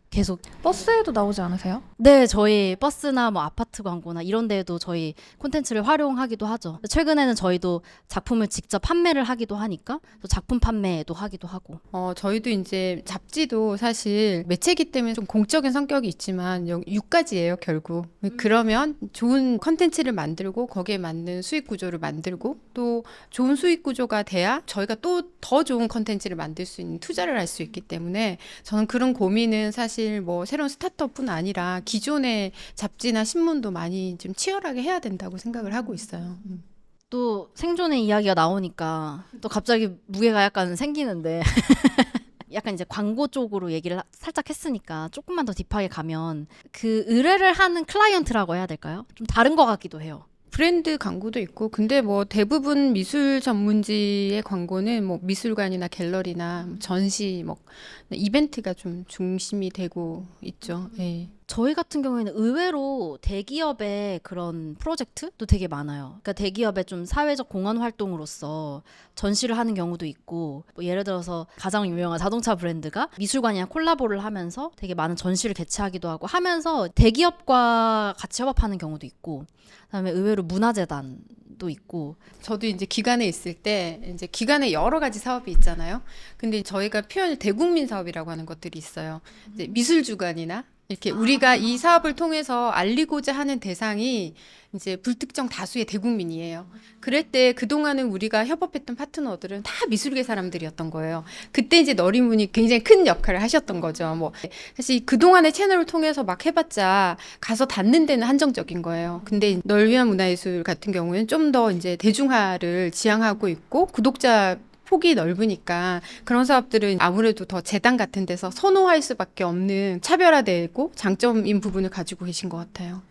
계속 버스에도 나오지 않으세요? 네, 저희 버스나 뭐 아파트 광고나 이런 데에도 저희 콘텐츠를 활용하기도 하죠. 최근에는 저희도 작품을 직접 판매를 하기도 하니까 또 작품 판매도 하기도 하고. 저희도 이제 잡지도 사실 매체이기 때문에 좀 공적인 성격이 있지만 유가지예요, 결국. 그러면 좋은 컨텐츠를 만들고 거기에 맞는 수익 구조를 만들고 또 좋은 수익 구조가 돼야 저희가 또 더 좋은 컨텐츠를 만들 수 있는 투자를 할 수 있기 때문에 저는 그런 고민은 사실 뭐 새로운 스타트업뿐 아니라 기존의 잡지나 신문도 많이 좀 치열하게 해야 된다고 생각을 하고 있어요. 또 생존의 이야기가 나오니까 또 갑자기 무게가 약간 생기는데 약간 이제 광고 쪽으로 얘기를 살짝 했으니까 조금만 더 딥하게 가면 그 의뢰를 하는 클라이언트라고 해야 될까요? 좀 다른 것 같기도 해요. 브랜드 광고도 있고 근데 뭐 대부분 미술 전문지의 광고는 뭐 미술관이나 갤러리나 전시 뭐 이벤트가 좀 중심이 되고 있죠. 네. 저희 같은 경우에는 의외로 대기업의 그런 프로젝트도 되게 많아요. 그러니까 대기업의 좀 사회적 공헌 활동으로서 전시를 하는 경우도 있고 뭐 예를 들어서 가장 유명한 자동차 브랜드가 미술관이랑 콜라보를 하면서 되게 많은 전시를 개최하기도 하고 하면서 대기업과 같이 협업하는 경우도 있고 그다음에 의외로 문화재단도 있고 저도 이제 기관에 있을 때 이제 기관에 여러 가지 사업이 있잖아요. 근데 저희가 표현을 대국민 사업이라고 하는 것들이 있어요. 이제 미술주간이나 이렇게 우리가 이 사업을 통해서 알리고자 하는 대상이 이제 불특정 다수의 대국민이에요. 그럴 때 그동안은 우리가 협업했던 파트너들은 다 미술계 사람들이었던 거예요. 그때 이제 너리문이 굉장히 큰 역할을 하셨던 거죠. 뭐 사실 그동안의 채널을 통해서 막 해봤자 가서 닿는 데는 한정적인 거예요. 근데 널 위한 문화예술 같은 경우에는 좀 더 이제 대중화를 지향하고 있고 구독자 폭이 넓으니까 그런 사업들은 아무래도 더 재단 같은 데서 선호할 수밖에 없는 차별화되고 장점인 부분을 가지고 계신 것 같아요.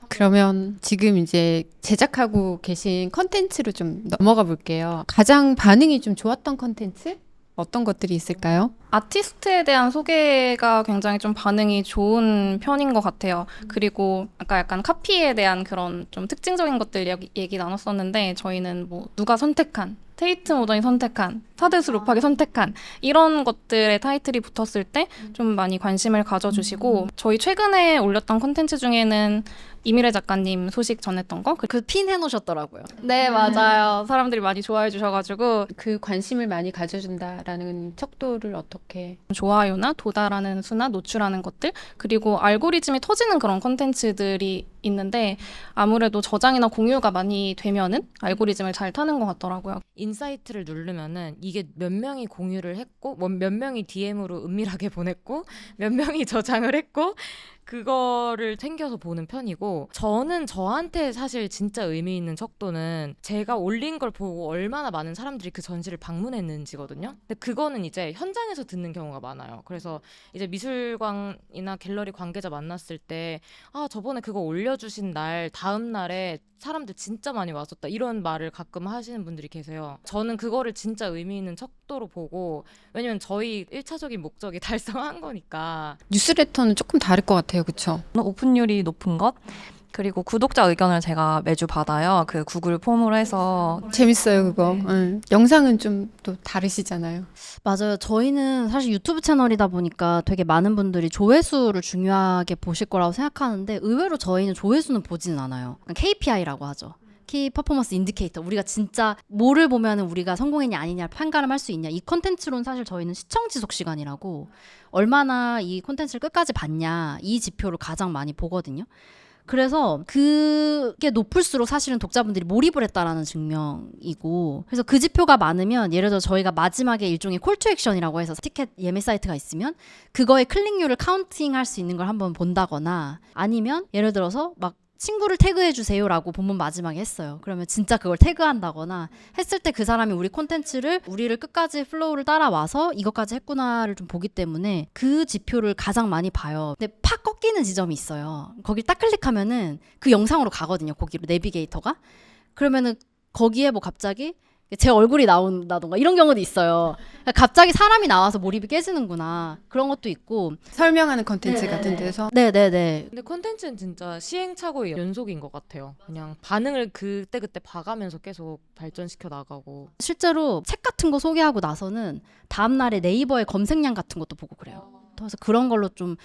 그러면 지금 이제 제작하고 계신 컨텐츠로 좀 넘어가 볼게요. 가장 반응이 좀 좋았던 컨텐츠? 어떤 것들이 있을까요? 아티스트에 대한 소개가 굉장히 좀 반응이 좋은 편인 것 같아요. 그리고 아까 약간 카피에 대한 그런 좀 특징적인 것들 얘기 나눴었는데 저희는 뭐 누가 선택한 테이트 모던이 선택한, 타데스 루팍이 선택한 이런 것들의 타이틀이 붙었을 때 좀 많이 관심을 가져주시고 저희 최근에 올렸던 콘텐츠 중에는 이미래 작가님 소식 전했던 거? 그 핀 해놓으셨더라고요. 네, 맞아요. 사람들이 많이 좋아해 주셔가지고 그 관심을 많이 가져준다라는 척도를 어떻게 좋아요나 도달하는 수나 노출하는 것들 그리고 알고리즘이 터지는 그런 콘텐츠들이 있는데 아무래도 저장이나 공유가 많이 되면은 알고리즘을 잘 타는 것 같더라고요. 인사이트를 누르면은 이게 몇 명이 공유를 했고 몇 명이 DM으로 은밀하게 보냈고 몇 명이 저장을 했고 그거를 챙겨서 보는 편이고 저는 저한테 사실 진짜 의미 있는 척도는 제가 올린 걸 보고 얼마나 많은 사람들이 그 전시를 방문했는지거든요. 근데 그거는 이제 현장에서 듣는 경우가 많아요. 그래서 이제 미술관이나 갤러리 관계자 만났을 때 아, 저번에 그거 올려주신 날 다음 날에 사람들 진짜 많이 왔었다 이런 말을 가끔 하시는 분들이 계세요. 저는 그거를 진짜 의미 있는 척도로 보고 왜냐면 저희 1차적인 목적이 달성한 거니까. 뉴스레터는 조금 다를 것 같아요, 그렇죠? 오픈율이 높은 것 그리고 구독자 의견을 제가 매주 받아요. 그 구글 폼으로 해서 재밌어요, 그거. 영상은 좀 또 다르시잖아요. 맞아요. 저희는 사실 유튜브 채널이다 보니까 되게 많은 분들이 조회수를 중요하게 보실 거라고 생각하는데 의외로 저희는 조회수는 보지는 않아요. KPI라고 하죠. 키 퍼포먼스 인디케이터. 우리가 진짜 뭐를 보면은 우리가 성공했냐 아니냐 판가름할 수 있냐. 이 콘텐츠로는 사실 저희는 시청 지속 시간이라고 얼마나 이 콘텐츠를 끝까지 봤냐 이 지표를 가장 많이 보거든요. 그래서 그게 높을수록 사실은 독자분들이 몰입을 했다라는 증명이고 그래서 그 지표가 많으면 예를 들어 저희가 마지막에 일종의 콜투 액션이라고 해서 티켓 예매 사이트가 있으면 그거의 클릭률을 카운팅할 수 있는 걸 한번 본다거나 아니면 예를 들어서 막 친구를 태그해 주세요라고 본문 마지막에 했어요. 그러면 진짜 그걸 태그한다거나 했을 때 그 사람이 우리 콘텐츠를 우리를 끝까지 플로우를 따라와서 이것까지 했구나를 좀 보기 때문에 그 지표를 가장 많이 봐요. 근데 팍 꺾이는 지점이 있어요. 거기 딱 클릭하면은 그 영상으로 가거든요. 거기로 내비게이터가. 그러면은 거기에 뭐 갑자기 제 얼굴이 나온다던가 이런 경우도 있어요. 그러니까 갑자기 사람이 나와서 몰입이 깨지는구나 그런 것도 있고 설명하는 컨텐츠 같은 데서 네네네. 근데 콘텐츠는 진짜 시행착오의 연속인 것 같아요. 그냥 반응을 그때그때 봐가면서 계속 발전시켜 나가고. 실제로 책 같은 거 소개하고 나서는 다음날에 네이버의 검색량 같은 것도 보고 그래요. 그래서 그런 걸로 좀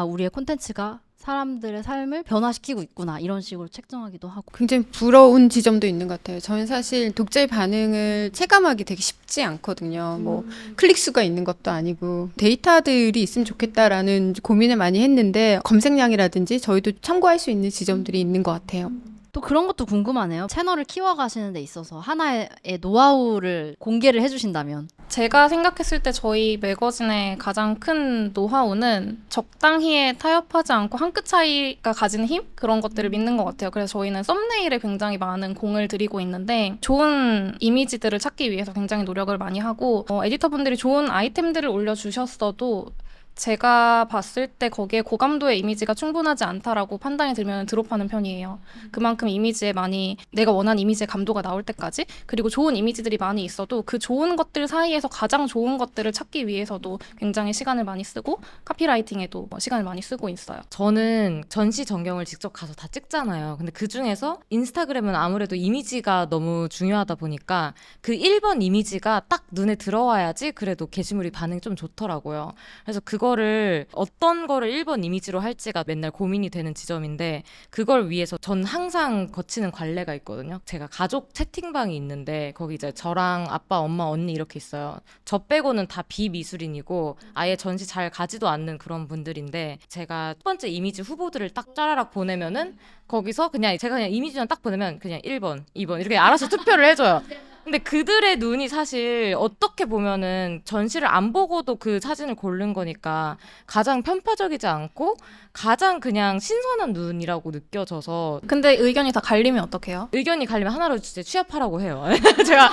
우리의 콘텐츠가 사람들의 삶을 변화시키고 있구나 이런 식으로 책정하기도 하고. 굉장히 부러운 지점도 있는 것 같아요. 저는 사실 독자의 반응을 체감하기 되게 쉽지 않거든요. 뭐 클릭 수가 있는 것도 아니고 데이터들이 있으면 좋겠다라는 고민을 많이 했는데 검색량이라든지 저희도 참고할 수 있는 지점들이 있는 것 같아요. 또 그런 것도 궁금하네요. 채널을 키워가시는 데 있어서 하나의 노하우를 공개를 해주신다면. 제가 생각했을 때 저희 매거진의 가장 큰 노하우는 적당히에 타협하지 않고 한 끗 차이가 가지는 힘? 그런 것들을 믿는 것 같아요. 그래서 저희는 썸네일에 굉장히 많은 공을 들이고 있는데 좋은 이미지들을 찾기 위해서 굉장히 노력을 많이 하고 에디터분들이 좋은 아이템들을 올려주셨어도 제가 봤을 때 거기에 고감도의 이미지가 충분하지 않다라고 판단이 들면 드롭하는 편이에요. 그만큼 이미지에 많이 내가 원하는 이미지의 감도가 나올 때까지 그리고 좋은 이미지들이 많이 있어도 그 좋은 것들 사이에서 가장 좋은 것들을 찾기 위해서도 굉장히 시간을 많이 쓰고 카피라이팅에도 시간을 많이 쓰고 있어요. 저는 전시 전경을 직접 가서 다 찍잖아요. 근데 그중에서 인스타그램은 아무래도 이미지가 너무 중요하다 보니까 그 1번 이미지가 딱 눈에 들어와야지 그래도 게시물이 반응이 좀 좋더라고요. 그래서 그거를 어떤 거를 1번 이미지로 할지가 맨날 고민이 되는 지점인데 그걸 위해서 전 항상 거치는 관례가 있거든요. 제가 가족 채팅방이 있는데 거기 이제 저랑 아빠, 엄마, 언니 이렇게 있어요. 저 빼고는 다 비미술인이고 아예 전시 잘 가지도 않는 그런 분들인데 제가 첫 번째 이미지 후보들을 딱 짜라락 보내면은 거기서 제가 그냥 이미지만 딱 보내면 그냥 1번, 2번 이렇게 알아서 투표를 해줘요. 근데 그들의 눈이 사실 어떻게 보면은 전시를 안 보고도 그 사진을 고른 거니까 가장 편파적이지 않고 가장 그냥 신선한 눈이라고 느껴져서 근데 의견이 다 갈리면 어떡해요? 의견이 갈리면 하나로 진짜 취합하라고 해요. 제가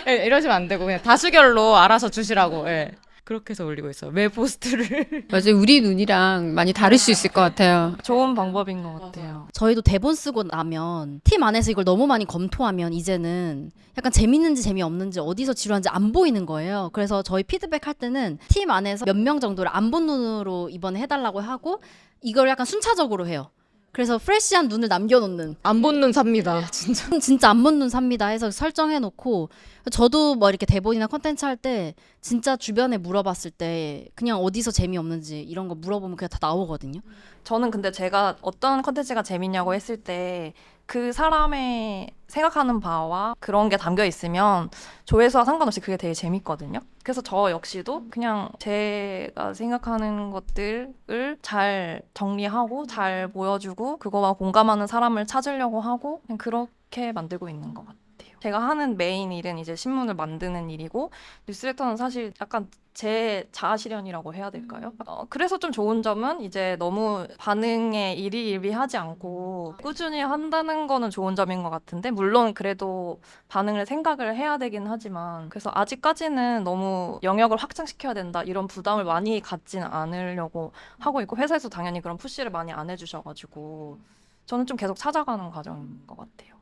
이러시면 안 되고 그냥 다수결로 알아서 주시라고. 예. 그렇게 해서 올리고 있어요. 매 포스트를. 맞아요. 우리 눈이랑 많이 다를 수 있을 것 같아요. 좋은 방법인 것 같아요. 저희도 대본 쓰고 나면 팀 안에서 이걸 너무 많이 검토하면 이제는 약간 재밌는지 재미없는지 어디서 지루한지 안 보이는 거예요. 그래서 저희 피드백 할 때는 팀 안에서 몇 명 정도를 안 본 눈으로 이번에 해달라고 하고 이걸 약간 순차적으로 해요. 그래서 프레시한 눈을 남겨놓는 안 본 눈 삽니다. 진짜. 진짜 안 본 눈 삽니다 해서 설정해놓고 저도 뭐 이렇게 대본이나 컨텐츠 할 때 진짜 주변에 물어봤을 때 그냥 어디서 재미없는지 이런 거 물어보면 그냥 다 나오거든요. 저는 근데 제가 어떤 컨텐츠가 재밌냐고 했을 때 그 사람의 생각하는 바와 그런 게 담겨 있으면 조회수와 상관없이 그게 되게 재밌거든요. 그래서 저 역시도 그냥 제가 생각하는 것들을 잘 정리하고 잘 보여주고 그거와 공감하는 사람을 찾으려고 하고 그냥 그렇게 만들고 있는 것 같아요. 제가 하는 메인 일은 이제 신문을 만드는 일이고 뉴스레터는 사실 약간 제 자아 실현이라고 해야 될까요? 그래서 좀 좋은 점은 이제 너무 반응에 일희일비하지 않고 꾸준히 한다는 거는 좋은 점인 것 같은데 물론 그래도 반응을 생각을 해야 되긴 하지만 그래서 아직까지는 너무 영역을 확장시켜야 된다 이런 부담을 많이 갖진 않으려고 하고 있고 회사에서 당연히 그런 푸시를 많이 안 해주셔가지고 저는 좀 계속 찾아가는 과정인 것 같아요.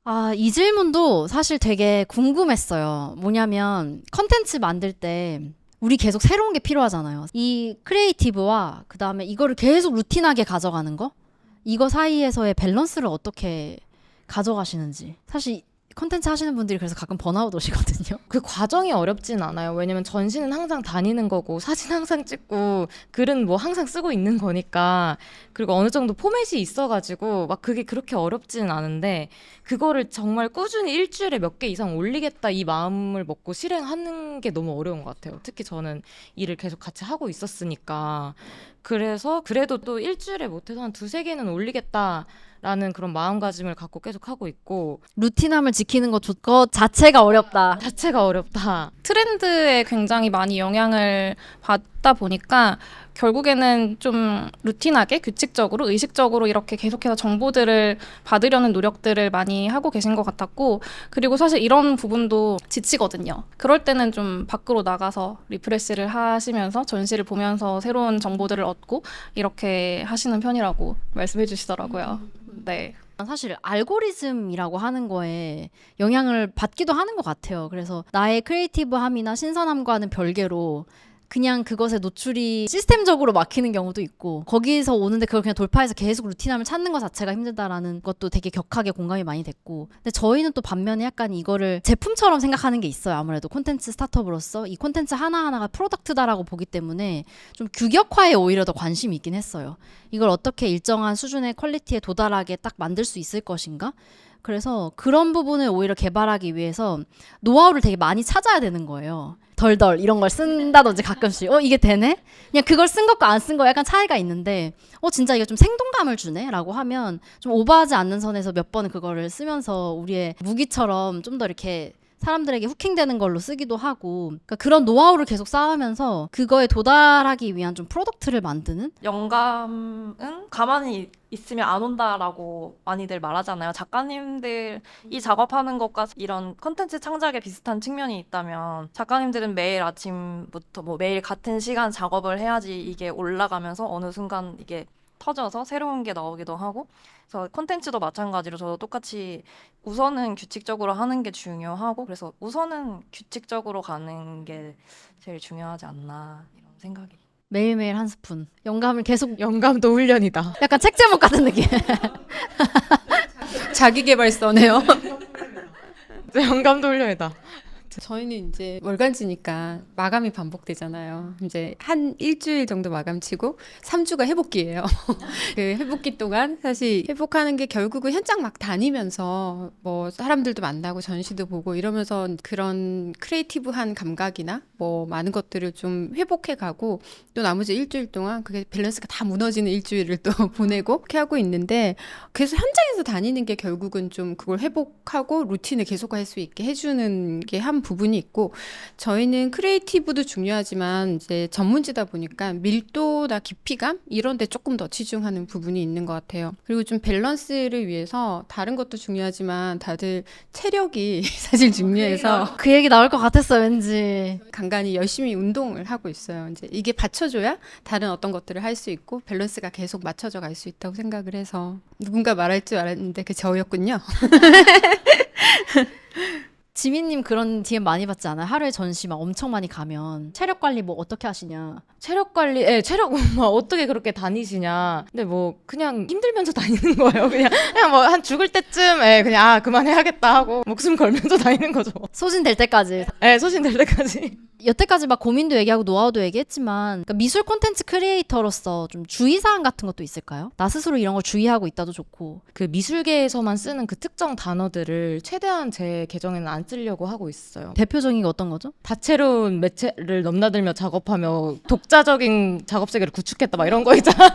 아, 이 질문도 사실 되게 궁금했어요. 뭐냐면 컨텐츠 만들 때 우리 계속 새로운 게 필요하잖아요. 이 크리에이티브와 그다음에 이거를 계속 루틴하게 가져가는 거? 이거 사이에서의 밸런스를 어떻게 가져가시는지. 사실 컨텐츠 하시는 분들이 그래서 가끔 번아웃 오시거든요. 그 과정이 어렵진 않아요. 왜냐면 전시는 항상 다니는 거고 사진 항상 찍고 글은 뭐 항상 쓰고 있는 거니까 그리고 어느 정도 포맷이 있어가지고 막 그게 그렇게 어렵지는 않은데 그거를 정말 꾸준히 일주일에 몇 개 이상 올리겠다 이 마음을 먹고 실행하는 게 너무 어려운 것 같아요. 특히 저는 일을 계속 같이 하고 있었으니까 그래서 그래도 또 일주일에 못해도 한 2-3개는 올리겠다 라는 그런 마음가짐을 갖고 계속 하고 있고 루틴함을 지키는 것 자체가 어렵다. 자체가 어렵다. 트렌드에 굉장히 많이 영향을 받다 보니까 결국에는 좀 루틴하게 규칙적으로 의식적으로 이렇게 계속해서 정보들을 받으려는 노력들을 많이 하고 계신 것 같았고 그리고 사실 이런 부분도 지치거든요. 그럴 때는 좀 밖으로 나가서 리프레시를 하시면서 전시를 보면서 새로운 정보들을 얻고 이렇게 하시는 편이라고 말씀해 주시더라고요. 네. 사실 알고리즘이라고 하는 거에 영향을 받기도 하는 것 같아요. 그래서 나의 크리에이티브함이나 신선함과는 별개로 그냥 그것에 노출이 시스템적으로 막히는 경우도 있고 거기서 오는데 그걸 그냥 돌파해서 계속 루틴함을 찾는 것 자체가 힘들다라는 것도 되게 격하게 공감이 많이 됐고 근데 저희는 또 반면에 약간 이거를 제품처럼 생각하는 게 있어요. 아무래도 콘텐츠 스타트업으로서 이 콘텐츠 하나하나가 프로덕트다라고 보기 때문에 좀 규격화에 오히려 더 관심이 있긴 했어요. 이걸 어떻게 일정한 수준의 퀄리티에 도달하게 딱 만들 수 있을 것인가? 그래서 그런 부분을 오히려 개발하기 위해서 노하우를 되게 많이 찾아야 되는 거예요. 덜덜 이런 걸 쓴다든지 가끔씩 이게 되네? 그냥 그걸 쓴 것과 안 쓴 거 약간 차이가 있는데 진짜 이거 좀 생동감을 주네? 라고 하면 좀 오버하지 않는 선에서 몇 번은 그거를 쓰면서 우리의 무기처럼 좀 더 이렇게 사람들에게 후킹되는 걸로 쓰기도 하고 그러니까 그런 노하우를 계속 쌓으면서 그거에 도달하기 위한 좀 프로덕트를 만드는 영감은 가만히 있으면 안 온다라고 많이들 말하잖아요. 작가님들이 작업하는 것과 이런 컨텐츠 창작에 비슷한 측면이 있다면 작가님들은 매일 아침부터 뭐 매일 같은 시간 작업을 해야지 이게 올라가면서 어느 순간 이게 터져서 새로운 게 나오기도 하고 그래서 콘텐츠도 마찬가지로 저도 똑같이 우선은 규칙적으로 하는 게 중요하고 그래서 우선은 규칙적으로 가는 게 제일 중요하지 않나 이런 생각이 매일매일 한 스푼 영감을 계속 영감도 훈련이다. 약간 책 제목 같은 느낌. 자기계발서네요. 영감도 훈련이다. 저희는 이제 월간지니까 마감이 반복되잖아요. 이제 한 일주일 정도 마감 치고 3주가 회복기예요. 그 회복기 동안 사실 회복하는 게 결국은 현장 막 다니면서 뭐 사람들도 만나고 전시도 보고 이러면서 그런 크리에이티브한 감각이나 뭐 많은 것들을 좀 회복해 가고 또 나머지 일주일 동안 그게 밸런스가 다 무너지는 일주일을 또 보내고 그렇게 하고 있는데 계속 현장에서 다니는 게 결국은 좀 그걸 회복하고 루틴을 계속할 수 있게 해주는 게 한 부분이 있고 저희는 크리에이티브도 중요하지만 이제 전문지다 보니까 밀도나 깊이감 이런 데 조금 더 치중하는 부분이 있는 것 같아요. 그리고 좀 밸런스를 위해서 다른 것도 중요하지만 다들 체력이 사실 중요해서 그 얘기 나올 것 같았어 왠지. 간간히 열심히 운동을 하고 있어요. 이제 이게 받쳐줘야 다른 어떤 것들을 할 수 있고 밸런스가 계속 맞춰져 갈 수 있다고 생각을 해서 누군가 말할 줄 알았는데 그 저였군요. 지민님 그런 DM 많이 받지 않아요? 하루에 전시 막 엄청 많이 가면 체력 관리 뭐 어떻게 하시냐? 체력 관리, 체력 뭐 어떻게 그렇게 다니시냐. 근데 뭐 그냥 힘들면서 다니는 거예요. 그냥 뭐 한 죽을 때쯤, 그냥 그만해야겠다 하고 목숨 걸면서 다니는 거죠. 소진될 때까지. 소진될 때까지. 여태까지 막 고민도 얘기하고 노하우도 얘기했지만 그러니까 미술 콘텐츠 크리에이터로서 좀 주의사항 같은 것도 있을까요? 나 스스로 이런 걸 주의하고 있다도 좋고. 그 미술계에서만 쓰는 그 특정 단어들을 최대한 제 계정에는 안 쓰려고 하고 있어요. 대표적인 게 어떤 거죠? 다채로운 매체를 넘나들며 작업하며 독자적인 작업 세계를 구축했다 막 이런 거 있잖아요.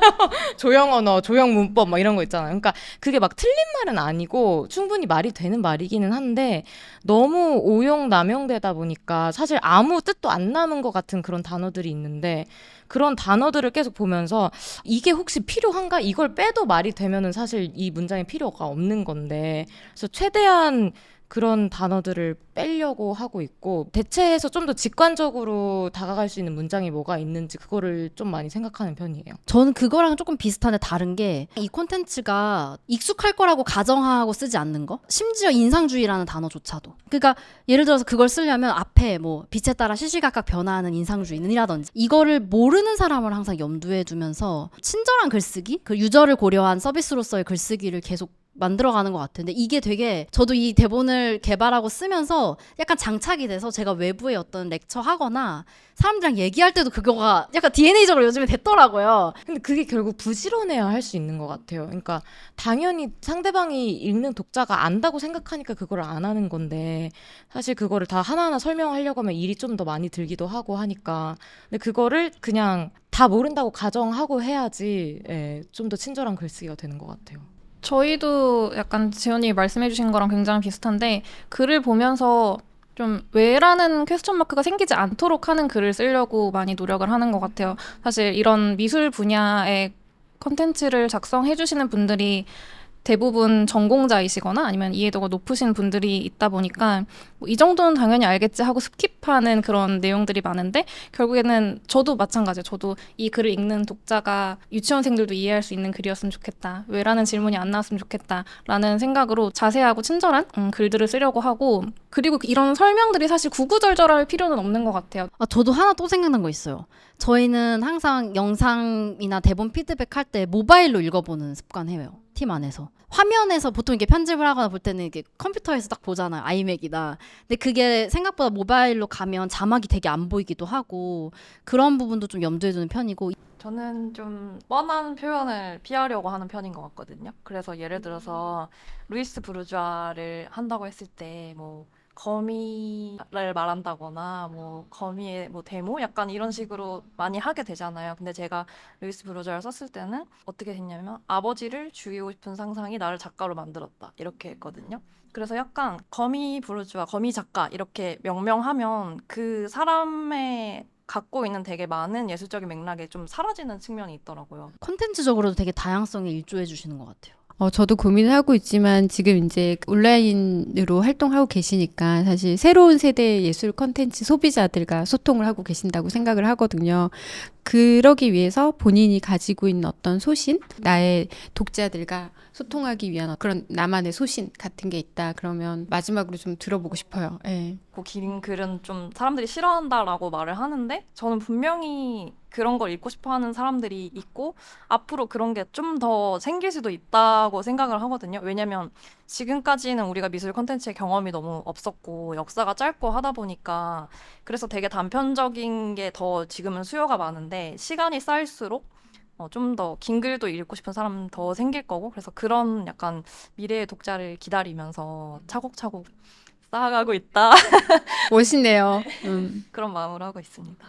조형 언어, 조형 문법 막 이런 거 있잖아요. 그러니까 그게 막 틀린 말은 아니고 충분히 말이 되는 말이기는 한데 너무 오용 남용되다 보니까 사실 아무 뜻도 안 남은 것 같은 그런 단어들이 있는데 그런 단어들을 계속 보면서 이게 혹시 필요한가? 이걸 빼도 말이 되면은 사실 이 문장에 필요가 없는 건데 그래서 최대한 그런 단어들을 빼려고 하고 있고 대체해서 좀 더 직관적으로 다가갈 수 있는 문장이 뭐가 있는지 그거를 좀 많이 생각하는 편이에요. 저는 그거랑 조금 비슷한데 다른 게 이 콘텐츠가 익숙할 거라고 가정하고 쓰지 않는 거? 심지어 인상주의라는 단어조차도. 그러니까 예를 들어서 그걸 쓰려면 앞에 뭐 빛에 따라 시시각각 변화하는 인상주의는이라든지 이거를 모르는 사람을 항상 염두에 두면서 친절한 글쓰기? 그 유저를 고려한 서비스로서의 글쓰기를 계속 만들어가는 것 같은데 이게 되게 저도 이 대본을 개발하고 쓰면서 약간 장착이 돼서 제가 외부에 어떤 렉처 하거나 사람들이랑 얘기할 때도 그거가 약간 DNA적으로 요즘에 됐더라고요. 근데 그게 결국 부지런해야 할 수 있는 것 같아요. 그러니까 당연히 상대방이 읽는 독자가 안다고 생각하니까 그걸 안 하는 건데 사실 그거를 다 하나하나 설명하려고 하면 일이 좀 더 많이 들기도 하고 하니까 근데 그거를 그냥 다 모른다고 가정하고 해야지 좀 더 친절한 글쓰기가 되는 것 같아요. 저희도 약간 지연이 말씀해주신 거랑 굉장히 비슷한데 글을 보면서 좀 왜라는 퀘스천 마크가 생기지 않도록 하는 글을 쓰려고 많이 노력을 하는 것 같아요. 사실 이런 미술 분야의 컨텐츠를 작성해주시는 분들이 대부분 전공자이시거나 아니면 이해도가 높으신 분들이 있다 보니까 뭐이 정도는 당연히 알겠지 하고 스킵하는 그런 내용들이 많은데 결국에는 저도 마찬가지예요. 저도 이 글을 읽는 독자가 유치원생들도 이해할 수 있는 글이었으면 좋겠다. 왜라는 질문이 안 나왔으면 좋겠다. 라는 생각으로 자세하고 친절한 글들을 쓰려고 하고 그리고 이런 설명들이 사실 구구절절할 필요는 없는 것 같아요. 저도 하나 또 생각난 거 있어요. 저희는 항상 영상이나 대본 피드백 할 때 모바일로 읽어보는 습관 해요. 팀 안에서. 화면에서 보통 이렇게 편집을 하거나 볼 때는 이게 컴퓨터에서 딱 보잖아요. 아이맥이나. 근데 그게 생각보다 모바일로 가면 자막이 되게 안 보이기도 하고 그런 부분도 좀 염두에 두는 편이고 저는 좀 뻔한 표현을 피하려고 하는 편인 것 같거든요. 그래서 예를 들어서 루이스 부르주아를 한다고 했을 때 뭐 거미를 말한다거나 뭐 거미의 뭐 데모 약간 이런 식으로 많이 하게 되잖아요. 근데 제가 루이스 부르주아를 썼을 때는 어떻게 했냐면 아버지를 죽이고 싶은 상상이 나를 작가로 만들었다 이렇게 했거든요. 그래서 약간 거미 부르주아, 거미 작가 이렇게 명명하면 그 사람의 갖고 있는 되게 많은 예술적인 맥락이 좀 사라지는 측면이 있더라고요. 콘텐츠적으로도 되게 다양성에 일조해 주시는 것 같아요. 저도 고민을 하고 있지만 지금 이제 온라인으로 활동하고 계시니까 사실 새로운 세대의 예술 컨텐츠 소비자들과 소통을 하고 계신다고 생각을 하거든요. 그러기 위해서 본인이 가지고 있는 어떤 소신, 나의 독자들과 소통하기 위한 그런 나만의 소신 같은 게 있다. 그러면 마지막으로 좀 들어보고 싶어요. 네. 그 긴 글은 좀 사람들이 싫어한다라고 말을 하는데 저는 분명히 그런 걸 읽고 싶어 하는 사람들이 있고 앞으로 그런 게 좀 더 생길 수도 있다고 생각을 하거든요. 왜냐면 지금까지는 우리가 미술 콘텐츠의 경험이 너무 없었고 역사가 짧고 하다 보니까 그래서 되게 단편적인 게 더 지금은 수요가 많은데 시간이 쌓일수록 좀 더 긴 글도 읽고 싶은 사람 더 생길 거고 그래서 그런 약간 미래의 독자를 기다리면서 차곡차곡 쌓아가고 있다. 멋있네요. 그런 마음으로 하고 있습니다.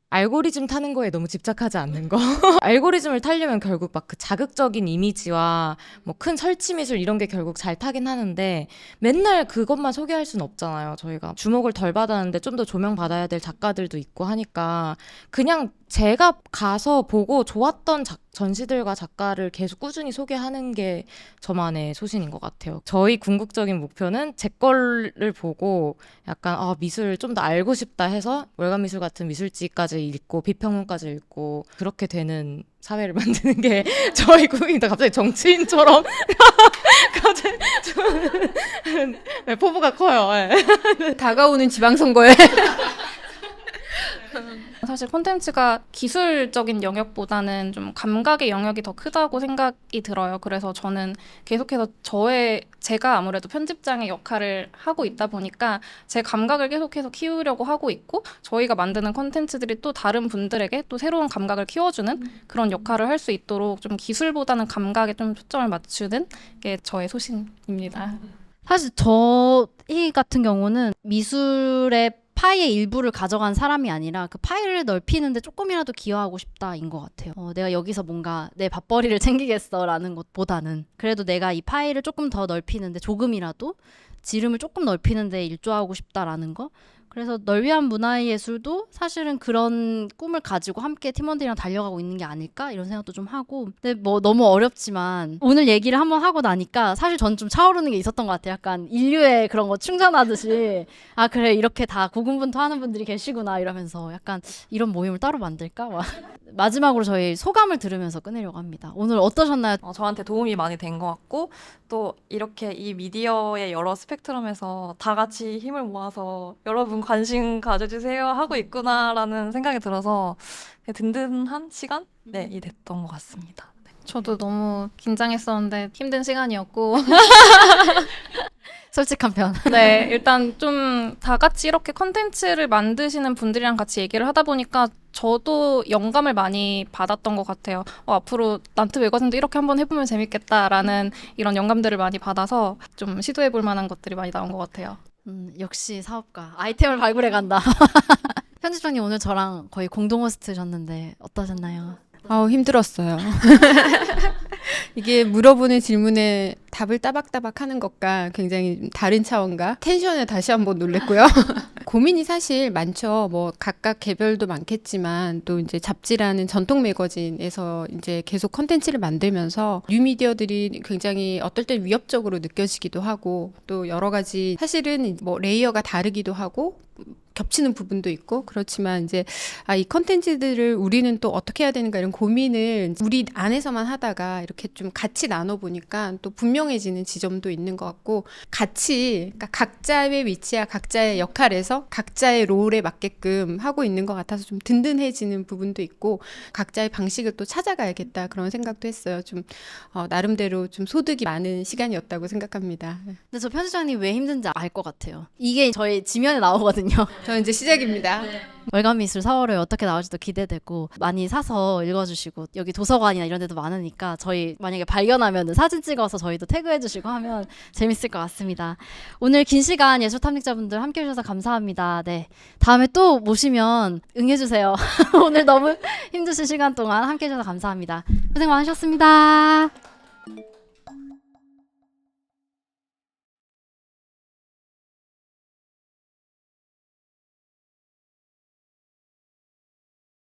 알고리즘 타는 거에 너무 집착하지 않는 거. 알고리즘을 타려면 결국 막 그 자극적인 이미지와 뭐 큰 설치 미술 이런 게 결국 잘 타긴 하는데 맨날 그것만 소개할 수는 없잖아요. 저희가 주목을 덜 받았는데 좀 더 조명 받아야 될 작가들도 있고 하니까 그냥 제가 가서 보고 좋았던 전시들과 작가를 계속 꾸준히 소개하는 게 저만의 소신인 것 같아요. 저희 궁극적인 목표는 제 거를 보고 약간 미술 좀 더 알고 싶다 해서 월간미술 같은 미술지까지 읽고 비평문까지 읽고 그렇게 되는 사회를 만드는 게 저희 꿈입니다. 갑자기 정치인처럼 갑자기 네, 포부가 커요. 네. 다가오는 지방선거에 사실 콘텐츠가 기술적인 영역보다는 좀 감각의 영역이 더 크다고 생각이 들어요. 그래서 저는 계속해서 제가 아무래도 편집장의 역할을 하고 있다 보니까 제 감각을 계속해서 키우려고 하고 있고, 저희가 만드는 콘텐츠들이 또 다른 분들에게 또 새로운 감각을 키워주는 그런 역할을 할 수 있도록 좀 기술보다는 감각에 좀 초점을 맞추는 게 저의 소신입니다. 사실 저희 같은 경우는 미술의 파이의 일부를 가져간 사람이 아니라 그 파이를 넓히는데 조금이라도 기여하고 싶다인 것 같아요. 내가 여기서 뭔가 내 밥벌이를 챙기겠어라는 것보다는 그래도 내가 이 파이를 조금 더 넓히는데 조금이라도 지름을 조금 넓히는데 일조하고 싶다라는 거. 그래서 널 위한 문화예술도 사실은 그런 꿈을 가지고 함께 팀원들이랑 달려가고 있는 게 아닐까 이런 생각도 좀 하고. 근데 뭐 너무 어렵지만 오늘 얘기를 한번 하고 나니까 사실 전 좀 차오르는 게 있었던 것 같아요. 약간 인류의 그런 거 충전하듯이 아 그래 이렇게 다 고군분투하는 분들이 계시구나 이러면서 약간 이런 모임을 따로 만들까? 막. 마지막으로 저희 소감을 들으면서 끝내려고 합니다. 오늘 어떠셨나요? 저한테 도움이 많이 된 것 같고, 또 이렇게 이 미디어의 여러 스펙트럼에서 다 같이 힘을 모아서 여러분 관심 가져주세요 하고 있구나라는 생각이 들어서 든든한 시간이 됐던 것 같습니다. 저도 너무 긴장했었는데 힘든 시간이었고 솔직한 편. 네, 일단 좀 다 같이 이렇게 컨텐츠를 만드시는 분들이랑 같이 얘기를 하다 보니까 저도 영감을 많이 받았던 것 같아요. 앞으로 난트 매거진도 이렇게 한번 해보면 재밌겠다라는 이런 영감들을 많이 받아서 좀 시도해볼 만한 것들이 많이 나온 것 같아요. 역시 사업가. 아이템을 발굴해 간다. 편집장님 오늘 저랑 거의 공동 호스트셨는데 어떠셨나요? 힘들었어요. 이게 물어보는 질문에 답을 따박따박 하는 것과 굉장히 다른 차원과 텐션을 다시 한번 놀랬고요. 고민이 사실 많죠. 뭐 각각 개별도 많겠지만 또 이제 잡지라는 전통 매거진에서 이제 계속 컨텐츠를 만들면서 뉴미디어들이 굉장히 어떨 땐 위협적으로 느껴지기도 하고 또 여러 가지 사실은 뭐 레이어가 다르기도 하고 겹치는 부분도 있고 그렇지만 이제 이 컨텐츠들을 우리는 또 어떻게 해야 되는가 이런 고민을 우리 안에서만 하다가 이렇게 좀 같이 나눠보니까 또 분명해지는 지점도 있는 것 같고 같이 그러니까 각자의 위치와 각자의 역할에서 각자의 롤에 맞게끔 하고 있는 것 같아서 좀 든든해지는 부분도 있고 각자의 방식을 또 찾아가야겠다 그런 생각도 했어요. 좀 나름대로 좀 소득이 많은 시간이었다고 생각합니다. 근데 저 편집장님 왜 힘든지 알 것 같아요. 이게 저희 지면에 나오거든요. 저는 이제 시작입니다. 월간미술 4월에 어떻게 나올지도 기대되고 많이 사서 읽어주시고 여기 도서관이나 이런 데도 많으니까 저희 만약에 발견하면 사진 찍어서 저희도 태그해주시고 하면 재밌을 것 같습니다. 오늘 긴 시간 예술탐닉자분들 함께 해주셔서 감사합니다. 네, 다음에 또 모시면 응해주세요. 오늘 너무 힘드신 시간 동안 함께 해주셔서 감사합니다. 고생 많으셨습니다.